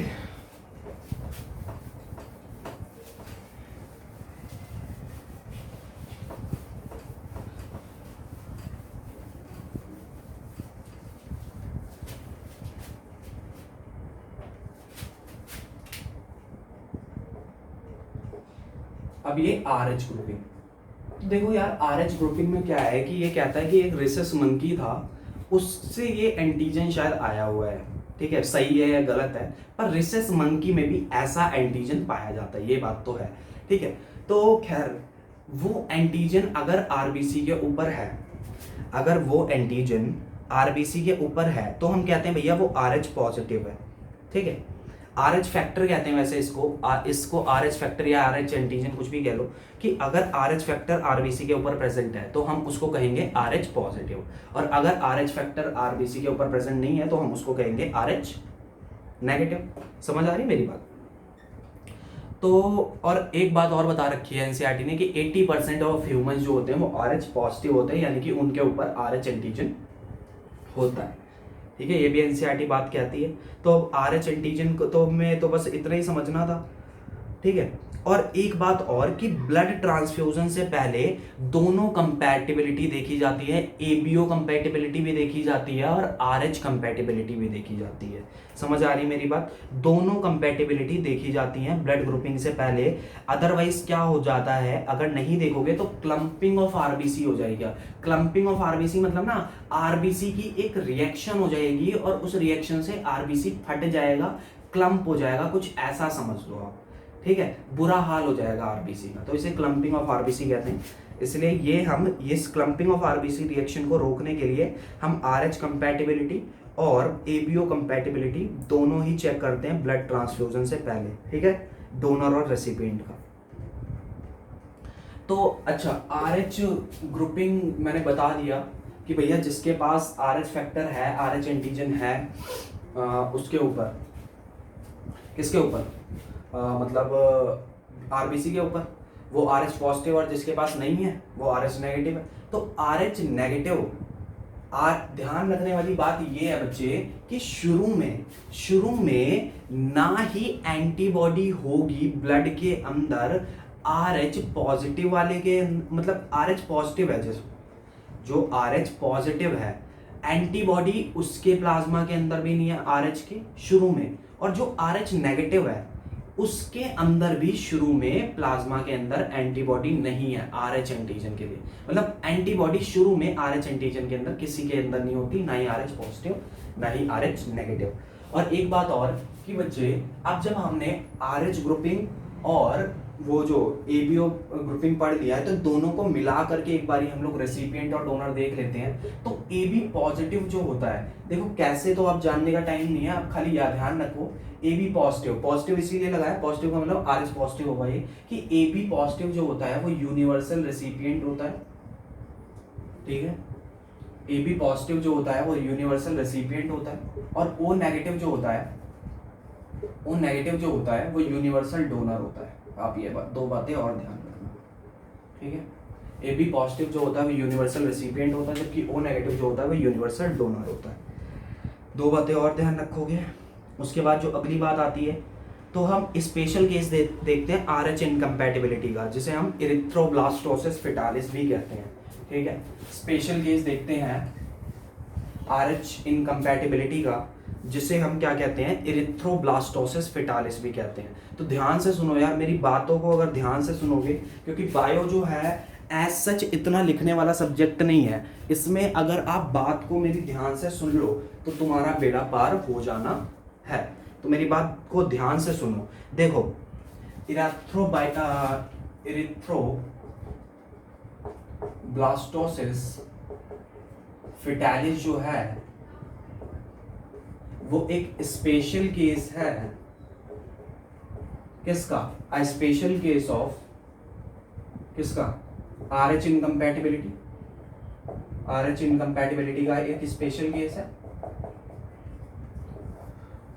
Speaker 1: अब ये आर एच ग्रुपिंग, देखो यार आर एच ग्रुपिंग में क्या है कि ये कहता है कि एक रेसस मंकी था, उससे ये एंटीजन शायद आया हुआ है, ठीक है, सही है या गलत है, पर रेसस मंकी में भी ऐसा एंटीजन पाया जाता है, ये बात तो है, ठीक है। तो खैर वो एंटीजन अगर आरबीसी के ऊपर है, अगर वो एंटीजन आरबीसी के ऊपर है, तो हम कहते हैं भैया वो आर एच पॉजिटिव है, ठीक है। आर एच फैक्टर कहते हैं वैसे इसको आर एच फैक्टर या आर एच एंटीजन कुछ भी कह लो, कि अगर आर एच फैक्टर आरबीसी के ऊपर प्रेजेंट है तो हम उसको कहेंगे आर एच पॉजिटिव, और अगर आर एच फैक्टर आरबीसी के ऊपर प्रेजेंट नहीं है तो हम उसको कहेंगे आर एच नेगेटिव। समझ आ रही मेरी बात। तो और एक बात और बता रखी है एनसीईआरटी ने कि 80% ऑफ ह्यूमंस जो होते हैं वो आर एच पॉजिटिव होते हैं, यानी कि उनके ऊपर आर एच एंटीजन होता है, ठीक है। ये भी एनसीईआरटी बात कहती है। तो अब आर एच एंटीजन को तो में तो बस इतना ही समझना था, ठीक है। और एक बात और कि ब्लड ट्रांसफ्यूजन से पहले दोनों कंपैटिबिलिटी देखी जाती है, एबीओ कंपैटिबिलिटी भी देखी जाती है और आरएच कंपैटिबिलिटी भी देखी जाती है। समझ आ रही मेरी बात? दोनों कंपैटिबिलिटी देखी जाती हैं ब्लड ग्रुपिंग से पहले। अदरवाइज क्या हो जाता है, अगर नहीं देखोगे तो क्लम्पिंग ऑफ आरबीसी हो जाएगा। क्लम्पिंग ऑफ आरबीसी मतलब ना आरबीसी की एक रिएक्शन हो जाएगी और उस रिएक्शन से आरबीसी फट जाएगा, क्लम्प हो जाएगा, कुछ ऐसा समझ लो आप, ठीक है, बुरा हाल हो जाएगा आरबीसी का, तो इसे क्लम्पिंग ऑफ आरबीसी कहते हैं। इसलिए ये हम इस क्लम्पिंग ऑफ आरबीसी रिएक्शन को रोकने के लिए हम आरएच कंपैटिबिलिटी और एबीओ कंपैटिबिलिटी दोनों ही चेक करते हैं ब्लड ट्रांसफ्यूजन से पहले, ठीक है, डोनर और रेसिपिएंट का। तो अच्छा, आरएच ग्रुपिंग मैंने बता दिया कि भैया जिसके पास आरएच फैक्टर है, आरएच एंटीजन है, उसके ऊपर, किसके ऊपर, मतलब आरबीसी के ऊपर, वो आरएच पॉजिटिव, और जिसके पास नहीं है वो आरएच नेगेटिव है। तो आरएच नेगेटिव, ध्यान रखने वाली बात ये है बच्चे कि शुरू में ना ही एंटीबॉडी होगी ब्लड के अंदर आरएच पॉजिटिव वाले के, मतलब आरएच पॉजिटिव है जो आरएच पॉजिटिव है, एंटीबॉडी उसके प्लाज्मा के अंदर भी नहीं है आरएच के शुरू में, और जो आरएच नेगेटिव है उसके अंदर भी शुरू में प्लाज्मा के अंदर एंटीबॉडी नहीं है आरएच एंटीजन के लिए। मतलब एंटीबॉडी शुरू में आरएच एंटीजन के अंदर किसी के अंदर नहीं होती, ना ही आरएच पॉजिटिव ना ही आरएच नेगेटिव। और एक बात और कि बच्चे, अब जब हमने आरएच ग्रुपिंग और वो जो एबीओ ग्रुपिंग पढ़ लिया है, तो दोनों को मिला करके एक बारी हम लोग रेसिपिएंट और डोनर देख लेते हैं। तो एबी पॉजिटिव जो होता है, देखो कैसे तो आप जानने का टाइम नहीं है, आप खाली याद ध्यान रखो, एबी पॉजिटिव, पॉजिटिव इसीलिए लगाया, पॉजिटिव का मतलब आरएच पॉजिटिव होगा ये, कि एबी पॉजिटिव जो होता है वो यूनिवर्सल रेसिपिएंट होता है, ठीक है, एबी पॉजिटिव जो होता है वो यूनिवर्सल रेसिपिएंट होता है, और ओ नेगेटिव जो होता है, ओ नेगेटिव जो होता है वो यूनिवर्सल डोनर होता है। आप ये दो बातें और ध्यान रखना, ठीक है, एबी पॉजिटिव जो होता है वो यूनिवर्सल रेसिपिएंट होता है, जबकि ओ नेगेटिव जो होता है वो यूनिवर्सल डोनर होता है। दो बातें और ध्यान रखोगे। उसके बाद जो अगली बात आती है, तो हम स्पेशल केस देखते हैं आरएच इनकम्पैटिबिलिटी का, जिसे हम इरिथ्रोब्लास्टोसिस फेटालिस भी कहते हैं, ठीक है। स्पेशल केस देखते हैं आरएच इनकम्पैटिबिलिटी का, जिसे हम क्या कहते हैं, इरिथ्रोब्लास्टोसिस फेटालिस भी कहते हैं। तो ध्यान से सुनो यार, मेरी बातों को अगर ध्यान से सुनोगे, क्योंकि बायो जो है एज सच इतना लिखने वाला सब्जेक्ट नहीं है, इसमें अगर आप बात को मेरी ध्यान से सुन लो तो तुम्हारा बेड़ा पार हो जाना है। तो मेरी बात को ध्यान से सुनो। देखो, इरिथ्रोब्लास्टोसिस फेटालिस जो है वो एक स्पेशल केस है, किसका, अ स्पेशल केस ऑफ किसका, आरएच इनकम्पैटिबिलिटी, आरएच इनकम्पैटिबिलिटी का एक स्पेशल केस है।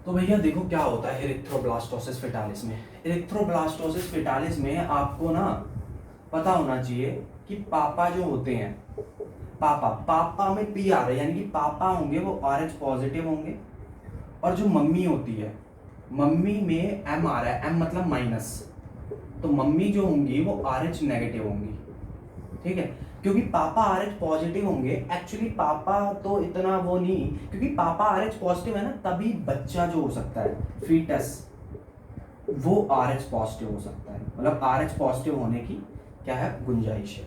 Speaker 1: तो भैया देखो क्या होता है इरिथ्रोब्लास्टोसिस फेटालिस में। इरिथ्रोब्लास्टोसिस फेटालिस में आपको ना पता होना चाहिए कि पापा जो होते हैं, पापा में पी आ रहा है, यानी कि पापा होंगे वो आरएच पॉजिटिव होंगे, और जो मम्मी होती है, मम्मी में एम आ रहा है, एम मतलब माइनस, तो मम्मी जो होंगी वो आरएच नेगेटिव होंगी, ठीक है। क्योंकि पापा आरएच पॉजिटिव होंगे, एक्चुअली पापा तो इतना वो नहीं, क्योंकि पापा आरएच पॉजिटिव है ना, तभी बच्चा जो हो सकता है, फीटस, वो आरएच पॉजिटिव हो सकता है, मतलब आरएच पॉजिटिव होने की क्या है, गुंजाइश है।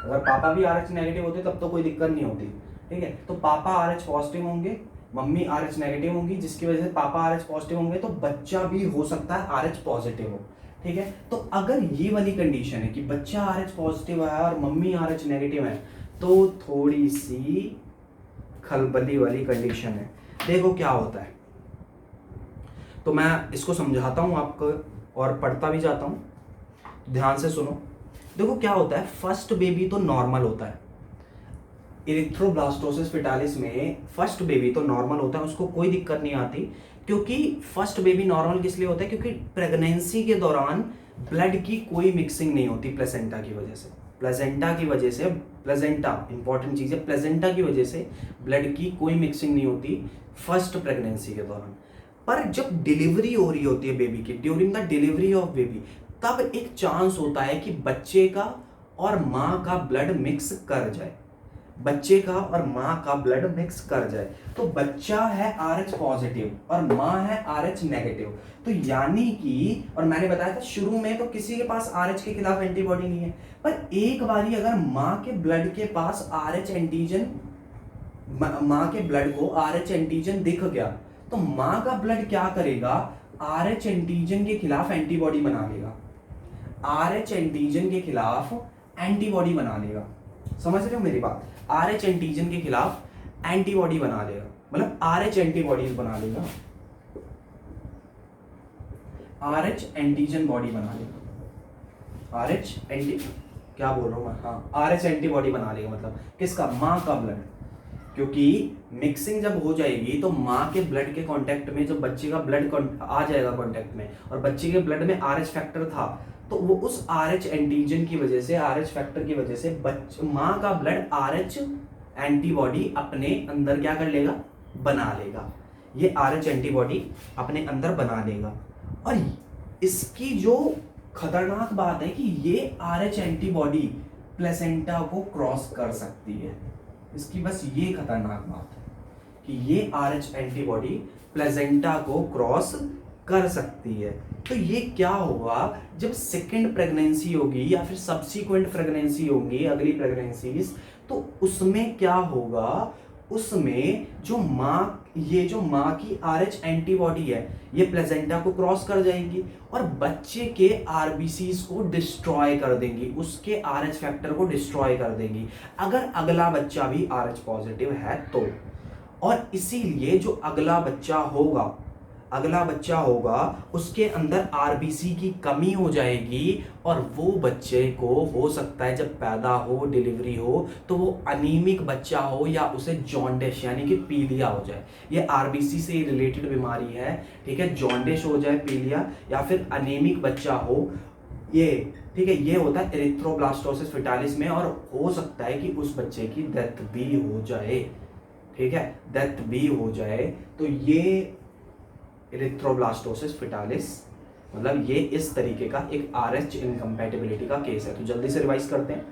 Speaker 1: अगर पापा भी आरएच नेगेटिव होते तब तो कोई दिक्कत नहीं होती, ठीक है। तो पापा आरएच पॉजिटिव होंगे, मम्मी आरएच नेगेटिव होंगी, जिसकी वजह से पापा आरएच पॉजिटिव होंगे, तो बच्चा भी हो सकता है आरएच पॉजिटिव हो, ठीक है। तो अगर ये वाली कंडीशन है कि बच्चा आरएच पॉजिटिव है और मम्मी आरएच नेगेटिव है, तो थोड़ी सी खलबली वाली कंडीशन है। देखो क्या होता है, तो मैं इसको समझाता हूं आपको और पढ़ता भी जाता हूं, ध्यान से सुनो। देखो क्या होता है, फर्स्ट बेबी तो नॉर्मल होता है, इरिथ्रोब्लास्टोसिस फेटालिस में फर्स्ट बेबी तो नॉर्मल होता है, उसको कोई दिक्कत नहीं आती। क्योंकि फर्स्ट बेबी नॉर्मल किस लिए होता है, क्योंकि प्रेगनेंसी के दौरान ब्लड की कोई मिक्सिंग नहीं होती प्लेसेंटा की वजह से, प्लेसेंटा की वजह से, प्लेसेंटा इंपॉर्टेंट चीज़ है, प्लेसेंटा की वजह से ब्लड की कोई मिक्सिंग नहीं होती फर्स्ट प्रेगनेंसी के दौरान। पर जब डिलीवरी हो रही होती है बेबी की, during the delivery of baby, तब एक चांस होता है कि बच्चे का और माँ का ब्लड मिक्स कर जाए, बच्चे का और माँ का ब्लड मिक्स कर जाए। तो बच्चा है RH पॉजिटिव और माँ है RH नेगेटिव, तो यानी कि, और मैंने बताया था शुरू में तो किसी के पास RH के खिलाफ एंटीबॉडी नहीं है, पर एक बारी अगर माँ के ब्लड के पास RH एंटीजन, माँ के ब्लड को RH एंटीजन दिख गया, तो माँ का ब्लड क्या करेगा, RH एंटीजन के खिलाफ एंटीबॉडी बना लेगा, RH एंटीजन के खिलाफ एंटीबॉडी बना लेगा। समझ रहे हो मेरी बात? RH एंटीजन के खिलाफ एंटीबॉडी बना लेगा, मतलब RH एंटीबॉडीज बना लेगा, RH एंटीजन बॉडी बना लेगा, RH एंटी, क्या बोल रहा हूं मैं, हाँ RH एंटीबॉडी बना लेगा, मतलब किसका, माँ का ब्लड। क्योंकि मिक्सिंग जब हो जाएगी तो माँ के ब्लड के कांटेक्ट में जब बच्चे का ब्लड आ जाएगा कांटेक्ट में, और बच्चे के ब्लड में RH फैक्टर था, तो वो उस RH एंटीजन की वजह से, RH फैक्टर की वजह से माँ का ब्लड RH एंटीबॉडी अपने अंदर क्या कर लेगा, बना लेगा, ये RH एंटीबॉडी अपने अंदर बना लेगा। और इसकी जो खतरनाक बात है कि ये RH एंटीबॉडी प्लेसेंटा को क्रॉस कर सकती है, इसकी बस ये खतरनाक बात है कि ये RH एंटीबॉडी प्लेसेंटा को क्रॉस कर सकती है। तो ये क्या होगा, जब सेकेंड प्रेगनेंसी होगी या फिर सब्सीक्वेंट प्रेगनेंसी होगी, अगली प्रेगनेंसीज, तो उसमें क्या होगा, उसमें जो माँ, ये जो माँ की RH एंटीबॉडी है ये प्लेसेंटा को क्रॉस कर जाएगी और बच्चे के RBCs को डिस्ट्रॉय कर देंगी, उसके RH फैक्टर को डिस्ट्रॉय कर देंगी, अगर अगला बच्चा भी RH पॉजिटिव है तो। और इसीलिए जो अगला बच्चा होगा उसके अंदर RBC की कमी हो जाएगी, और वो बच्चे को हो सकता है जब पैदा हो, डिलीवरी हो, तो वो अनीमिक बच्चा हो या उसे जॉन्डिस यानी कि पीलिया हो जाए। ये RBC से रिलेटेड बीमारी है, ठीक है, जॉन्डिस हो जाए, पीलिया, या फिर अनीमिक बच्चा हो ये, ठीक है, ये होता है एरिथ्रोब्लास्टोसिस फेटालिस में, और हो सकता है कि उस बच्चे की डेथ भी हो जाए, ठीक है, डेथ भी हो जाए। तो ये एरिथ्रोब्लास्टोसिस फेटालिस मतलब ये इस तरीके का एक RH इनकम्पैटिबिलिटी का केस है। तो जल्दी से रिवाइज करते हैं।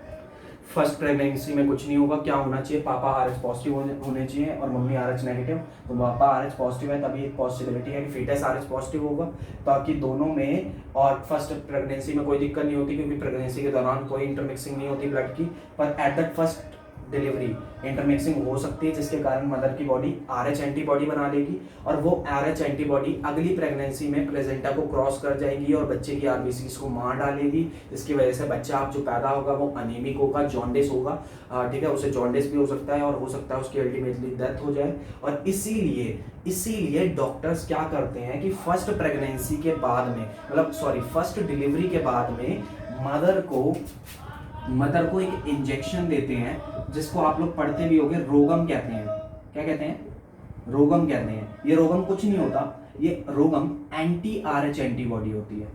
Speaker 1: फर्स्ट प्रेगनेंसी में कुछ नहीं होगा, क्या होना चाहिए, पापा RH पॉजिटिव होने चाहिए और मम्मी RH नेगेटिव। तो पापा RH पॉजिटिव है तभी एक पॉसिबिलिटी है कि फीटस RH पॉजिटिव होगा, ताकि दोनों में, और फर्स्ट प्रेगनेंसी में कोई दिक्कत नहीं होती क्योंकि प्रेगनेंसी के दौरान कोई इंटरमिक्सिंग नहीं होती ब्लड की, पर at that first delivery intermixing हो सकती है, जिसके कारण मदर की बॉडी RH एंटीबॉडी बना लेगी, और वो RH एंटीबॉडी अगली प्रेगनेंसी में प्लेसेंटा को क्रॉस कर जाएगी और बच्चे की RBCs को मार डालेगी, इसकी वजह से बच्चा जो पैदा होगा वो अनीमिक होगा, जॉन्डिस होगा, ठीक है, उसे जॉन्डिस भी हो सकता है और हो सकता है उसकी अल्टीमेटली डेथ हो जाए। और इसीलिए डॉक्टर्स क्या करते हैं कि फर्स्ट प्रेगनेंसी के बाद में, मतलब सॉरी फर्स्ट डिलीवरी के बाद में मदर को एक इंजेक्शन देते हैं, जिसको आप लोग पढ़ते भी होंगे, रोगम कहते हैं। क्या कहते हैं? रोगम कहते हैं। ये रोगम कुछ नहीं होता, ये रोगम एंटी RH एंटीबॉडी होती है,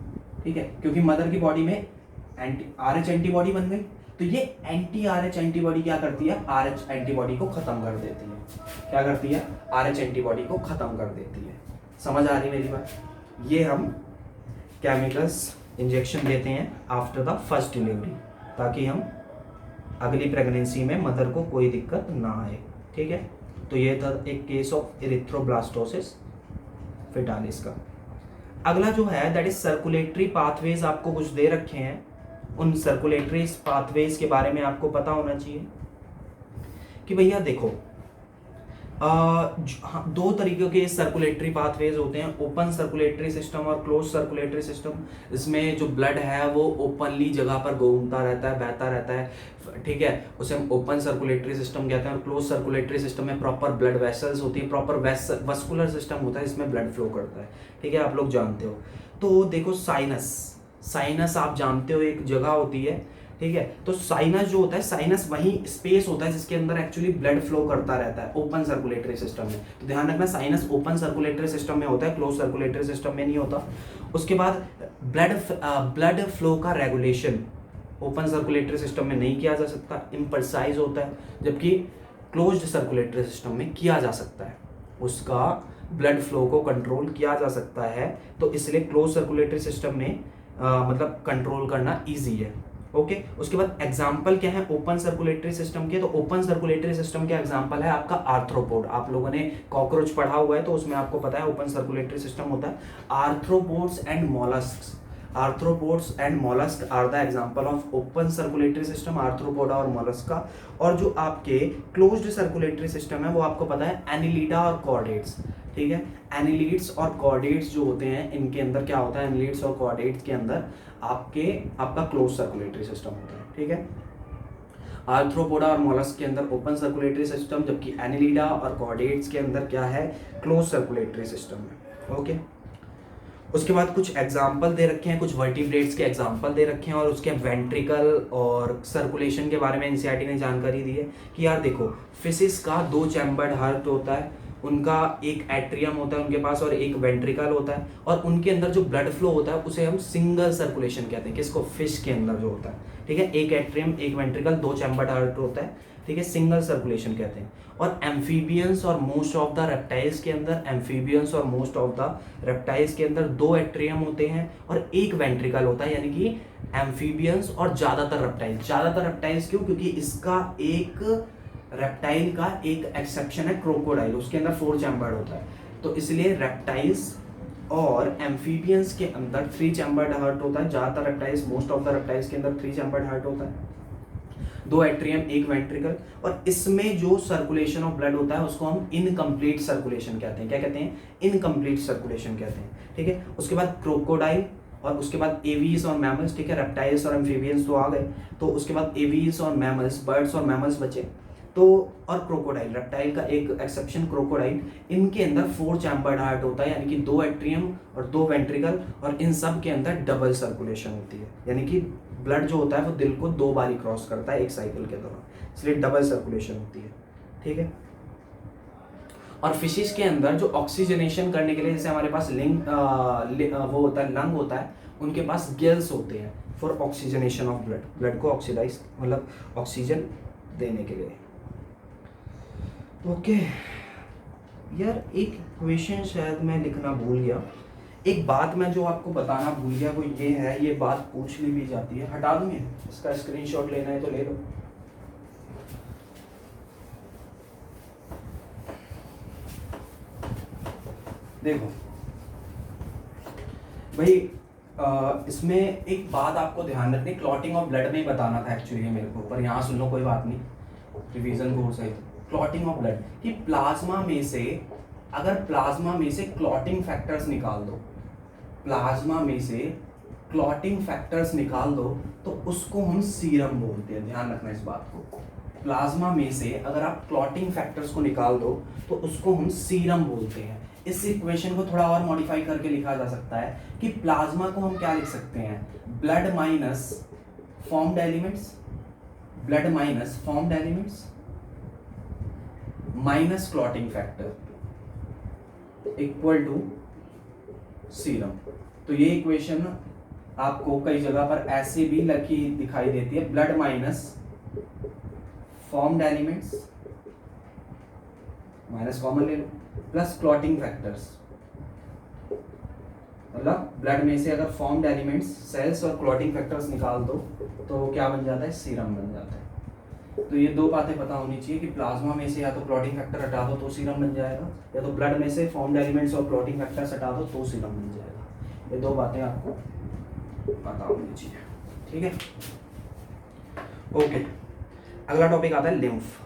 Speaker 1: ठीक है, क्योंकि मदर की बॉडी में RH एंटीबॉडी बन गई, तो ये एंटी RH एंटीबॉडी क्या करती है, RH एंटीबॉडी को खत्म कर देती है। क्या करती है? RH एंटीबॉडी को खत्म कर देती है। समझ आ रही मेरी बात? ये हम केमिकल्स इंजेक्शन देते हैं आफ्टर द फर्स्ट डिलीवरी, ताकि हम अगली प्रेगनेंसी में मदर को कोई दिक्कत ना आए, ठीक है। तो ये था एक केस ऑफ एरिथ्रोब्लास्टोसिस फेटालिस का। अगला जो है दैट इज सर्कुलेटरी पाथवेज, आपको कुछ दे रखे हैं, उन सर्कुलेटरी पाथवेज के बारे में आपको पता होना चाहिए कि भैया देखो, दो तरीके के सर्कुलेटरी पाथवेज होते हैं, ओपन सर्कुलेटरी सिस्टम और क्लोज सर्कुलेटरी सिस्टम। इसमें जो ब्लड है वो ओपनली जगह पर घूमता रहता है, बहता रहता है, ठीक है, उसे हम ओपन सर्कुलेटरी सिस्टम कहते हैं। और क्लोज सर्कुलेटरी सिस्टम में प्रॉपर ब्लड वेसल्स होती है, प्रॉपर वस्कुलर सिस्टम होता है, इसमें ब्लड फ्लो करता है, ठीक है, आप लोग जानते हो। तो देखो साइनस आप जानते हो एक जगह होती है, ठीक है, तो साइनस जो होता है, साइनस वही स्पेस होता है जिसके अंदर एक्चुअली ब्लड फ्लो करता रहता है ओपन सर्कुलेटरी सिस्टम में। तो ध्यान रखना, साइनस ओपन सर्कुलेटरी सिस्टम में होता है, क्लोज सर्कुलेटरी सिस्टम में नहीं होता। उसके बाद ब्लड फ्लो का रेगुलेशन ओपन सर्कुलेटरी सिस्टम में नहीं किया जा सकता, इम्प्रिसाइज होता है, जबकि क्लोज्ड सर्कुलेटरी सिस्टम में किया जा सकता है, उसका ब्लड फ्लो को कंट्रोल किया जा सकता है। तो इसलिए क्लोज सर्कुलेटरी सिस्टम में मतलब कंट्रोल करना ईजी है। ओके उसके बाद एग्जाम्पल क्या है ओपन सर्कुलेटरी सिस्टम के, तो ओपन सर्कुलेटरी सिस्टम के एग्जाम्पल है आपका आर्थ्रोपोड। आप लोगों ने कॉकरोच पढ़ा हुआ है तो उसमें आपको पता है ओपन सर्कुलेटरी सिस्टम होता है। Arthropods and molluscs, arthropods and mollusc are the example of open circulatory system, arthropoda और मोलस्क का। और जो आपके क्लोज्ड सर्कुलेटरी सिस्टम है वो आपको पता है एनिलिडा और कॉर्डेट्स। ठीक है, एनिलिड्स और कॉर्डेट्स जो होते हैं इनके अंदर क्या होता है, एनिलिड्स और कॉर्डेट्स के अंदर आपका क्लोज सर्कुलेटरी सिस्टम होता है। ठीक है, आर्थ्रोपोडा और मोलस्क के अंदर ओपन सर्कुलेटरी सिस्टम, जबकि एनिलिडा और कॉर्डेट्स के अंदर क्या है, क्लोज सर्कुलेटरी सिस्टम है। ओके उसके बाद कुछ एग्जाम्पल दे रखे हैं, कुछ वर्टिब्रेट्स के एग्जाम्पल दे रखे हैं और उसके वेंट्रिकल और सर्कुलेशन के बारे में एनसीईआरटी ने जानकारी दी है कि यार देखो फिशिस का 2 चैम्बर्ड हार्ट होता है, उनका एक एट्रियम होता है उनके पास और एक वेंट्रिकल होता है, और उनके अंदर जो ब्लड फ्लो होता है उसे हम सिंगल सर्कुलेशन कहते हैं। किसको, फिश के अंदर जो होता है। ठीक है, एक एट्रियम एक वेंट्रिकल 2 चैम्बर्ड हार्ट होता है। ठीक है, सिंगल सर्कुलेशन कहते हैं। और एम्फीबियंस और मोस्ट ऑफ द रेप्टाइल्स के अंदर, एम्फीबियंस और मोस्ट ऑफ द रेप्टाइल्स के अंदर 2 एट्रियम होते हैं और एक वेंट्रिकल होता है, यानी कि एम्फीबियंस और ज़्यादातर रेप्टाइल्स क्यों, क्योंकि इसका एक रेप्टाइल का एक एक्सेप्शन है क्रोकोडाइल, उसके अंदर 4 चैम्बर्ड होता है। तो इसलिए रेप्टाइल्स और एम्फीबियंस के अंदर 3 चैम्बर्ड हार्ट होता है। ज़्यादातर reptiles, most of the reptiles के अंदर 3 चैम्बर्ड हार्ट होता है, 2 एट्रियम एक वेंट्रिकल। और इसमें जो सर्कुलेशन ऑफ ब्लड होता है उसको हम इनकम्प्लीट सर्कुलेशन कहते हैं। क्या कहते हैं, इनकम्प्लीट सर्कुलेशन कहते हैं। ठीक है, उसके बाद क्रोकोडाइल और उसके बाद एवीज और मैमल्स। ठीक है, रेप्टाइल्स और एम्फीबियंस तो आ गए, तो उसके बाद एवीज और मैमल्स, बर्ड्स और मैमल्स बचे। तो और क्रोकोडाइल, रेप्टाइल का एक एक्सेप्शन क्रोकोडाइल, इनके अंदर 4 चैम्बर्ड हार्ट होता है, यानी कि 2 एट्रियम और 2 वेंट्रिकल, और इन सब के अंदर डबल सर्कुलेशन होती है, यानी कि ब्लड जो होता है वो दिल को 2 बार क्रॉस करता है एक साइकिल के दौरान, इसलिए डबल सर्कुलेशन होती है। ठीक है, और फिशिस के अंदर जो ऑक्सीजनेशन करने के लिए, जैसे हमारे पास वो होता है, लंग होता है, उनके पास गिल्स होते हैं फॉर ऑक्सीजनेशन ऑफ ब्लड को ऑक्सीडाइज मतलब ऑक्सीजन देने के लिए। ओके यार, एक क्वेश्चन शायद मैं लिखना भूल गया, एक बात मैं जो आपको बताना भूल गया वो ये है, ये बात पूछ ली भी जाती है, हटा दूँ मैं इसका, स्क्रीनशॉट लेना है तो ले लो। देखो भाई, इसमें एक बात आपको ध्यान रखनी, क्लॉटिंग ऑफ ब्लड में बताना था एक्चुअली मेरे को, पर यहाँ सुन लो, कोई बात नहीं, रिवीजन कोर्स है। क्लॉटिंग ऑफ ब्लड कि प्लाज्मा में से, अगर प्लाज्मा में से क्लॉटिंग फैक्टर्स निकाल दो, प्लाज्मा में से क्लॉटिंग फैक्टर्स निकाल दो तो उसको हम सीरम बोलते हैं। ध्यान रखना इस बात को, प्लाज्मा में से अगर आप क्लॉटिंग फैक्टर्स को निकाल दो तो उसको हम सीरम बोलते हैं। इस इक्वेशन को थोड़ा और मॉडिफाई करके लिखा जा सकता है कि प्लाज्मा को हम क्या लिख सकते हैं, blood minus formed elements, blood minus formed elements minus clotting factor equal to serum. तो ये इक्वेशन आपको कई जगह पर ऐसे भी लिखी दिखाई देती है, blood minus formed elements minus common ले लो प्लस क्लॉटिंग फैक्टर्स, मतलब ब्लड में से अगर फॉर्म्ड एलिमेंट्स, सेल्स और क्लॉटिंग फैक्टर्स निकाल दो तो क्या बन जाता है, सीरम बन जाता है। तो ये 2 बातें पता होनी चाहिए कि प्लाज्मा में से या तो क्लॉटिंग फैक्टर हटा दो तो सीरम बन जाएगा, या तो ब्लड में से फॉर्म्ड एलिमेंट्स और क्लॉटिंग फैक्टर्स हटा दो तो सीरम बन जाएगा। ये 2 बातें आपको पता होनी चाहिए। ठीक है, ओके। अगला टॉपिक आता है लिम्फ।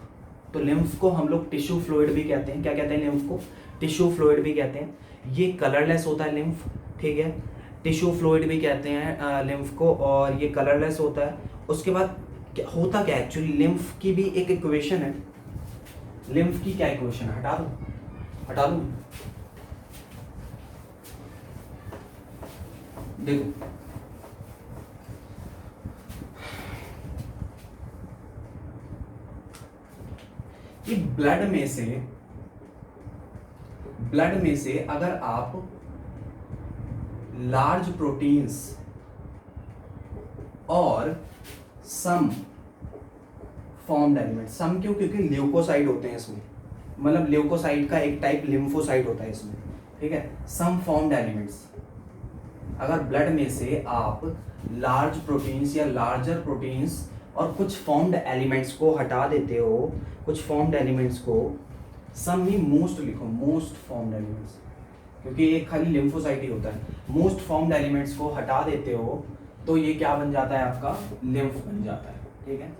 Speaker 1: तो लिम्फ को हम लोग टिश्यू फ्लूइड भी कहते हैं। क्या कहते हैं लिम्फ को, टिश्यू फ्लूइड भी कहते हैं। ये कलरलेस होता है लिम्फ, ठीक है, टिश्यू फ्लूइड भी कहते हैं लिम्फ को, और ये कलरलेस होता है। उसके बाद क्या होता, क्या एक्चुअली लिम्फ की भी एक इक्वेशन है। लिम्फ की क्या इक्वेशन है, हटा दूं देखो, कि ब्लड में से अगर आप लार्ज प्रोटीन्स और सम फॉर्म्ड एलिमेंट, सम क्यों, क्योंकि ल्यूकोसाइड होते हैं इसमें, मतलब ल्यूकोसाइड का एक टाइप लिम्फोसाइड होता है इसमें, ठीक है, सम फॉर्म्ड एलिमेंट्स अगर ब्लड में से आप लार्ज प्रोटीन्स या लार्जर प्रोटीन्स और कुछ फॉर्म्ड एलिमेंट्स को हटा देते हो, कुछ फॉर्म्ड एलिमेंट्स को, सम में मोस्ट लिखो, मोस्ट फॉर्म्ड एलिमेंट्स, क्योंकि एक खाली लिम्फोसाइट ही होता है। मोस्ट फॉर्म्ड एलिमेंट्स को हटा देते हो तो ये क्या बन जाता है आपका, लिम्फ बन जाता है। ठीक है,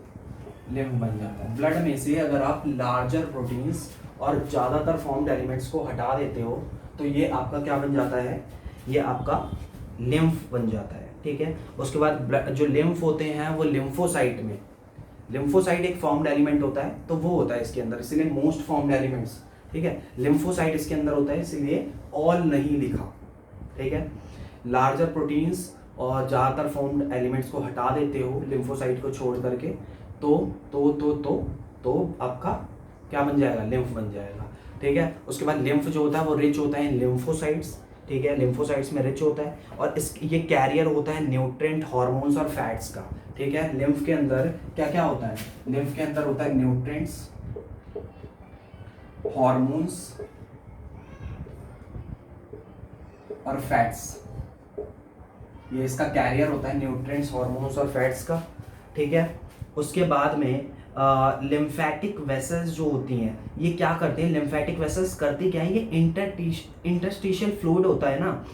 Speaker 1: लिम्फ बन जाता है। ब्लड में से अगर आप लार्जर प्रोटीन्स और ज़्यादातर फॉर्म्ड एलिमेंट्स को हटा देते हो तो ये आपका क्या बन जाता है, ये आपका लिम्फ बन जाता है। ठीक है, उसके बाद जो लिम्फ होते हैं वो लिम्फोसाइट में, लिम्फोसाइट एक फॉर्म्ड एलिमेंट होता है तो वो होता है इसके अंदर, इसीलिए मोस्ट फॉर्म्ड एलिमेंट्स। ठीक है, लिम्फोसाइट इसके अंदर होता है, इसीलिए ऑल नहीं लिखा। ठीक है, लार्जर प्रोटीन्स और ज़्यादातर फॉर्म्ड एलिमेंट्स को हटा देते हो लिम्फोसाइट को छोड़ करके तो आपका क्या बन जाएगा, लिम्फ बन जाएगा। ठीक है, उसके बाद लिम्फ जो होता है वो रिच होता है इन लिम्फोसाइट्स। ठीक है, लिम्फोसाइट्स में रिच होता है और ये कैरियर होता है न्यूट्रिएंट, हार्मोन्स और फैट्स का। ठीक है, लिम्फ के अंदर क्या क्या होता है, लिम्फ के अंदर होता है न्यूट्रिएंट्स, हार्मोन्स और फैट्स। ये इसका कैरियर होता है, न्यूट्रिएंट्स, हार्मोन्स और फैट्स का। ठीक है, उसके बाद में लिम्फेटिक वेसल्स जो होती हैं ये क्या करते हैं, लिम्फेटिक वेसल्स करती क्या है, ये इंटरस्टिशियल फ्लूइड होता है ना,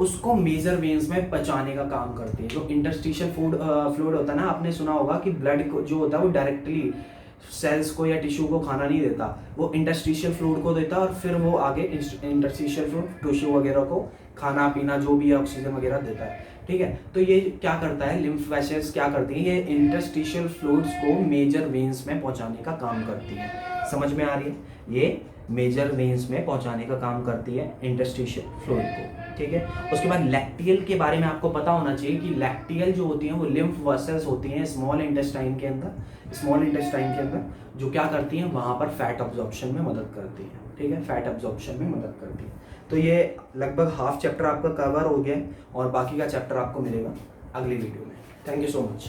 Speaker 1: उसको मेजर वेन्स में पहुंचाने का काम करती है। जो इंटरस्टिशियल फ्लूइड होता है ना, आपने सुना होगा कि ब्लड को जो होता है वो डायरेक्टली सेल्स को या टिश्यू को खाना नहीं देता, वो इंटरस्टिशियल फ्लूइड को देता है और फिर वो आगे इंटरस्टिशियल फ्लूइड टिश्यू वगैरह को खाना पीना जो भी है ऑक्सीजन वगैरह देता है। ठीक है, तो ये क्या करता है, लिम्फ वेसल्स क्या करती हैं, ये इंटरस्टिशियल फ्लूइड्स को मेजर वेन्स में पहुंचाने का काम करती है। समझ में आ रही है, ये मेजर वेन्स में पहुंचाने का काम करती है इंटरस्टिशियल फ्लूइड को। ठीक है, उसके बाद लैक्टियल के बारे में आपको पता होना चाहिए कि लैक्टियल जो होती हैं वो लिम्फ वेसल्स होती हैं स्मॉल इंटेस्टाइन के अंदर, स्मॉल इंटेस्टाइन के अंदर, जो क्या करती हैं वहाँ पर फैट अब्जॉर्प्शन में मदद करती हैं। ठीक है, फैट अब्जॉर्प्शन में मदद करती है। तो ये लगभग हाफ चैप्टर आपका कवर हो गया और बाकी का चैप्टर आपको मिलेगा अगली वीडियो में। Thank you so much.